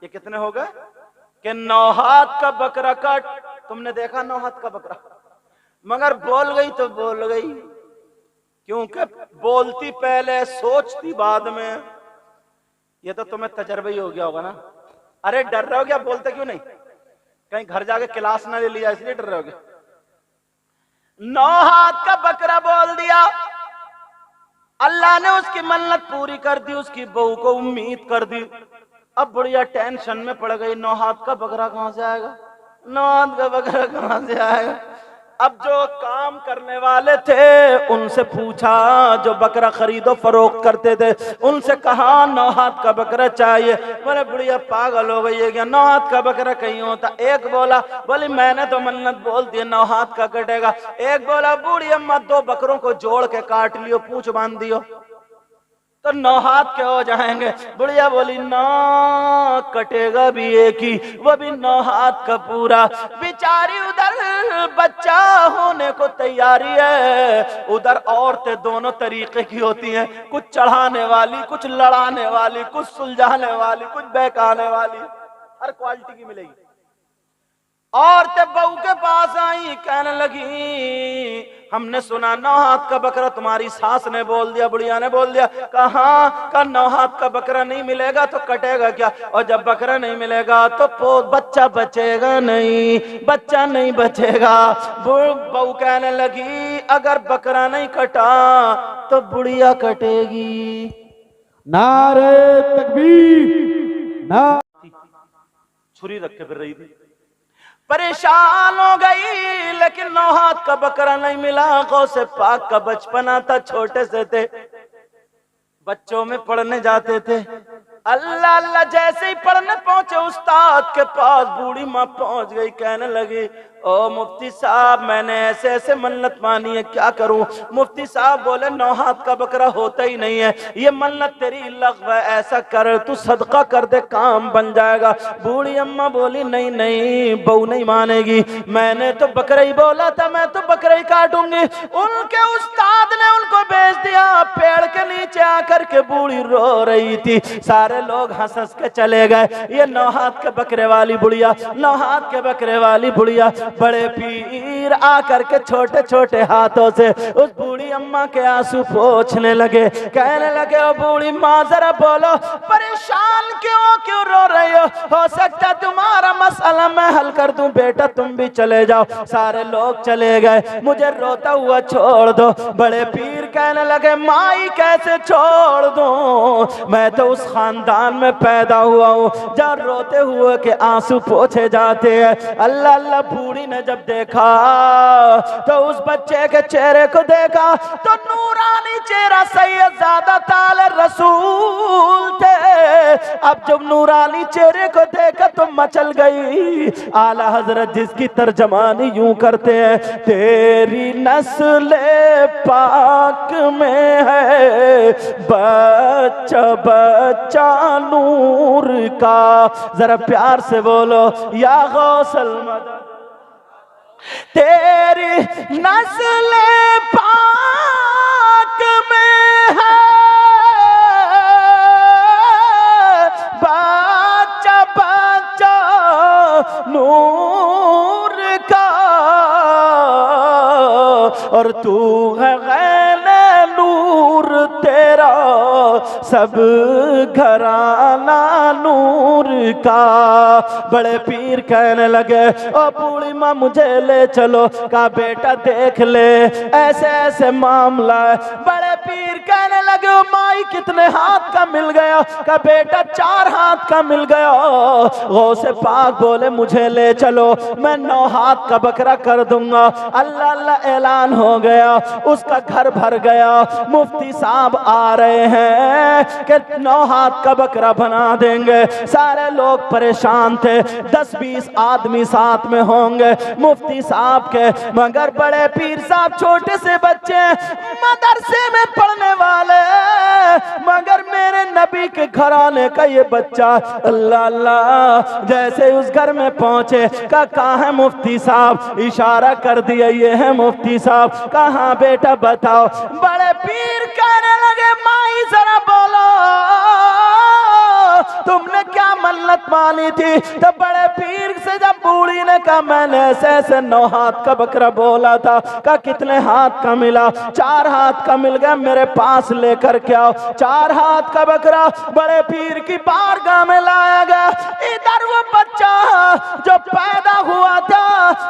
ये कितने हो गए कि 9 हाथ का बकरा काट। तुमने देखा 9 हाथ का बकरा? मगर बोल गई तो बोल गई, क्योंकि बोलती पहले सोचती बाद में। ये तो तुम्हें तजर्बा ही हो गया होगा ना। अरे डर रहे हो क्या? बोलते क्यों नहीं? कहीं घर जाके क्लास ना ले लिया इसलिए डर रहे हो क्या? 9 हाथ का बकरा बोल दिया। अल्लाह ने उसकी मन्नत पूरी कर दी, उसकी बहू को उम्मीद कर दी। अब बुढ़िया टेंशन में पड़ गई, 9 हाथ का बकरा कहां से आएगा? 9 हाथ का बकरा कहां से आएगा? अब जो काम करने वाले थे उनसे पूछा, जो बकरा खरीदो फरोख्त करते थे उनसे कहा 9 हाथ का बकरा चाहिए। बोले बुढ़िया पागल हो गई है क्या? 9 हाथ का बकरा कहीं होता। एक बोला, बोली मैंने तो मन्नत बोल दी 9 हाथ का कटेगा। एक बोला बूढ़ी अम्मा 2 बकरों को जोड़ के काट लियो, पूंछ बांध दियो तो 9 हाथ के हो जाएंगे। बुढ़िया बोली ना, कटेगा भी एक ही, वो भी 9 हाथ का पूरा। बेचारी उधर बच्चा होने को तैयारी है, उधर औरतें दोनों तरीके की होती हैं, कुछ चढ़ाने वाली, कुछ लड़ाने वाली, कुछ सुलझाने वाली, कुछ बहकाने वाली, हर क्वालिटी की मिलेगी। औरतें बहू के पास आई, कहने लगी हमने सुना 9 हाथ का बकरा तुम्हारी सास ने बोल दिया, बुढ़िया ने बोल दिया। कहाँ का 9 हाथ का बकरा नहीं मिलेगा तो कटेगा क्या? और जब बकरा नहीं मिलेगा तो बच्चा बचेगा नहीं, बच्चा नहीं बचेगा। बहू कहने लगी अगर बकरा नहीं कटा तो बुढ़िया कटेगी। नारे तकबीर, ना छुरी रख के फिर रही थी, परेशान हो गई, लेकिन 9 हाथ का बकरा नहीं मिला। गौसे पाक का बचपना था, छोटे से थे, बच्चों में पढ़ने जाते थे। अल्लाह अल्लाह जैसे ही पढ़ने पहुंचे उस्ताद के पास, बूढ़ी माँ पहुंच गई, कहने लगी ओ मुफ्ती साहब मैंने ऐसे ऐसे मन्नत मानी है, क्या करूं? मुफ्ती साहब बोले 9 हाथ का बकरा होता ही नहीं है, ये मन्नत तेरी लग़्व है, ऐसा कर तू सदका कर दे काम बन जाएगा। बूढ़ी अम्मा बोली नहीं नहीं बहू नहीं मानेगी, मैंने तो बकरा ही बोला था, मैं तो बकरा ही काटूंगी। उनके उस्ताद ने उनको भेज दिया। पेड़ के नीचे आकर के बूढ़ी रो रही थी, सारे लोग हंस हंस के चले गए। ये 9 हाथ के बकरे वाली बुढ़िया, 9 हाथ के बकरे वाली बुढ़िया। बड़े पीर आकर के छोटे छोटे हाथों से उस बूढ़ी अम्मा के आंसू पोंछने लगे, कहने लगे ओ बूढ़ी माँ जरा बोलो परेशान क्यों रो रही हो सकता तुम्हारा मसला मैं हल कर दूं, बेटा तुम भी चले जाओ। सारे लोग चले गए, मुझे रोता हुआ छोड़ दो। बड़े पीर कहने लगे माई कैसे छोड़ दूं, मैं तो उस खानदान में पैदा हुआ हूँ जहाँ रोते हुए के आंसू पोंछे जाते हैं। अल्लाह अल्लाह बूढ़ी ने जब देखा तो उस बच्चे के चेहरे को देखा तो नूरानी चेहरा सैयदजादा ताले रसूल थे। अब जब नूरानी चेहरे को देखा तो मचल गई। आला हजरत जिसकी तर्जमानी यूं करते हैं, तेरी नस्ल पाक में है बच्चा बच्चा नूर का। जरा प्यार से बोलो या गौसल मदद। तेरी नस्ल पाक में है बच्चा बच्चा नूर का, और तू है गैने नूर तेरा सब घराना नूर का। बड़े पीर कहने लगे ओ बूढ़ी माँ मुझे ले चलो। कहा बेटा देख ले ऐसे ऐसे मामला है। बड़े पीर कहने लगे ओ माई कितने हाथ का मिल गया? कहा बेटा 4 हाथ का मिल गया। गौसे पाक बोले मुझे ले चलो, मैं 9 हाथ का बकरा कर दूंगा। अल्लाह अल्लाह ऐलान हो गया, उसका घर भर गया। मुफ्ती साहब आ रहे हैं कि 9 हाथ का बकरा बना देंगे। सारे लोग परेशान थे, 10-20 आदमी साथ में होंगे मुफ्ती साहब के, मगर बड़े पीर साहब छोटे से बच्चे मदरसे में पढ़ने वाले, मगर मेरे नबी के घराने का ये बच्चा। अल्लाह अल्लाह, जैसे उस घर में पहुंचे, कहाँ है मुफ्ती साहब? इशारा कर दिया, ये है मुफ्ती साहब। कहाँ बेटा बताओ? बड़े पीर कहने लगे, माई जरा बोलो तुमने क्या मन्नत मानी थी? तो बड़े पीर से जब बूढ़ी ने कहा मैंने ऐसे ऐसे 9 हाथ का बकरा बोला था। कहा कितने हाथ का मिला? 4 हाथ का मिल गया, मेरे पास लेकर के आओ। 4 हाथ का बकरा बड़े पीर की बारगाह में लाया गया। इधर वो बच्चा जो पैदा हुआ था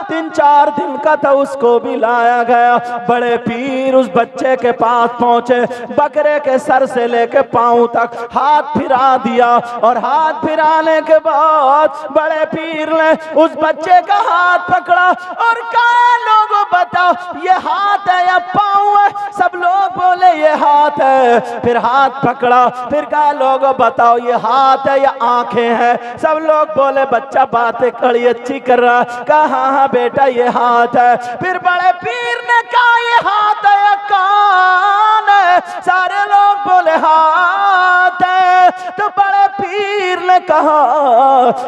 3-4 दिन का था, उसको भी लाया गया। बड़े पीर उस बच्चे के पास पहुंचे, बकरे के सर से लेके पांव तक हाथ फिरा दिया, और हाथ फिराने के बाद बड़े पीर ने उस बच्चे का हाथ पकड़ा और कहा लोगों बताओ ये हाथ है या पांव है? सब लोग बोले ये हाथ है। फिर हाथ पकड़ा, फिर कहा लोगों बताओ ये हाथ है या आंखें हैं? सब लोग बोले बच्चा बातें कड़ी अच्छी कर रहा। कहा हाँ हाँ बेटा ये हाथ है। फिर बड़े पीर ने कहा ये हाथ है या कान है? सारे लोग बोले हाथ है। तो बड़े पीर ने कहा,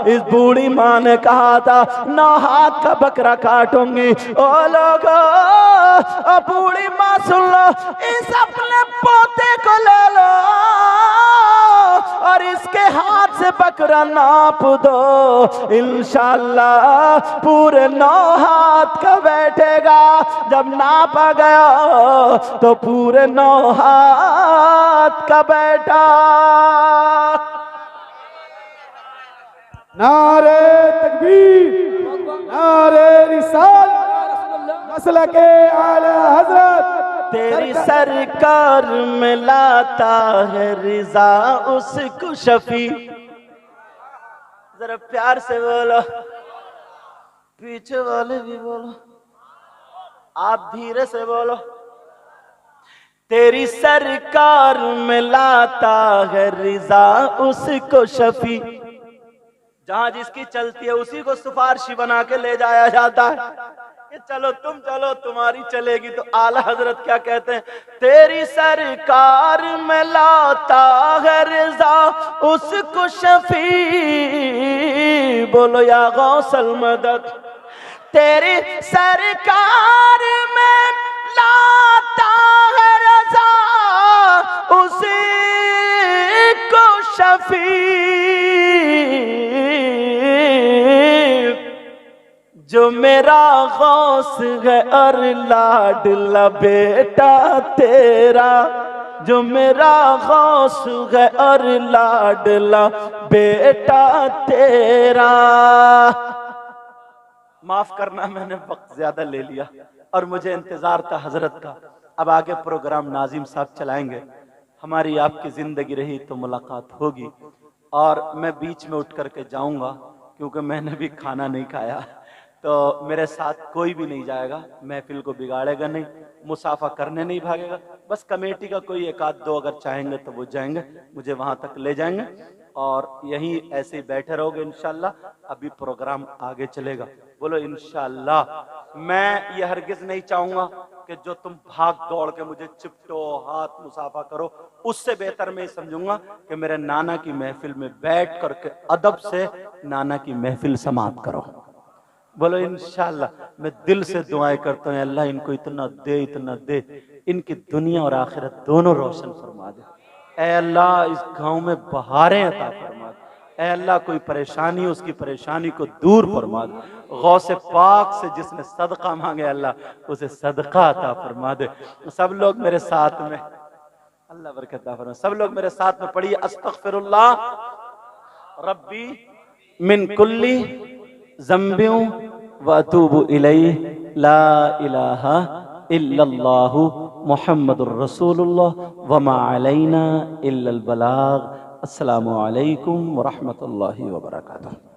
इस बूढ़ी माँ ने कहा था 9 हाथ का बकरा काटूंगी। ओ लोगो, बूढ़ी माँ सुन लो, इस अपने पोते को ले लो और इसके हाथ से बकरा नाप दो, इंशाअल्लाह पूरे 9 हाथ का बैठेगा। जब नापा गया तो पूरे 9 हाथ का बैठा। नारे तकबीर, नारे रिसालत, मसलके आला हजरत। तेरी सरकार में लाता है रिजा उसको शफी। जरा प्यार से बोलो, पीछे वाले भी बोलो, आप धीरे से बोलो। तेरी सरकार में लाता है रिजा उसको शफी। जहां जिसकी चलती है उसी को सिफारशी बना के ले जाया जाता है कि चलो तुम चलो, तुम्हारी चलेगी। तो आला हजरत क्या कहते हैं? तेरी सरकार में लाता है रिजा उसको शफी। बोलो या गौसल मदद। तेरी सरकार में लाता है रजा उसी को शफी, जो मेरा गौस है और लाडला बेटा तेरा। जो मेरा गौस है और लाडला बेटा तेरा। माफ करना मैंने वक्त ज्यादा ले लिया और मुझे इंतजार था हजरत का। अब आगे प्रोग्राम नाजिम साहब चलाएंगे। हमारी आपकी जिंदगी रही तो मुलाकात होगी और मैं बीच में उठ करके जाऊंगा क्योंकि मैंने भी खाना नहीं खाया। तो मेरे साथ कोई भी नहीं जाएगा, महफिल को बिगाड़ेगा नहीं, मुसाफा करने नहीं भागेगा। बस कमेटी का कोई 1-2 अगर चाहेंगे तो वो जाएंगे, मुझे वहां तक ले जाएंगे और यहीं ऐसे ही बैठे रहोगे इंशाल्लाह। अभी प्रोग्राम आगे चलेगा। बोलो इंशाल्लाह। मैं ये हरगिज नहीं चाहूंगा कि जो तुम भाग दौड़ के मुझे चिपटो, हाथ मुसाफा करो। उससे बेहतर मैं समझूंगा कि मेरे नाना की महफिल में बैठ करके अदब से नाना की महफिल समाप्त करो। बोलो इंशाल्लाह। मैं दिल से दुआएं करता हूँ, अल्लाह इनको इतना दे, इनकी दुनिया और आखिरत दोनों रोशन फरमा दे। ऐ अल्लाह इस गांव में बहारें अता फरमा दे। ऐ अल्लाह कोई परेशानी, उसकी परेशानी को दूर फरमा दे। गौसे पाक से जिसने सदका मांगे अल्लाह उसे सदका अता फरमा दे। सब लोग मेरे साथ में, अल्लाह बरकत अता फरमा, सब लोग मेरे साथ में पढ़िए अस्तगफिरुल्लाह रब्बी मिन कुल्ली ज़म्बियों व अतूबु इलैहि ला इलाहा इल्लल्लाहु मुहम्मदुर रसूलुल्लाह व मा अलैना इल्लल बलाग। अस्सलामु अलैकुम व रहमतुल्लाहि व बरकातुहू।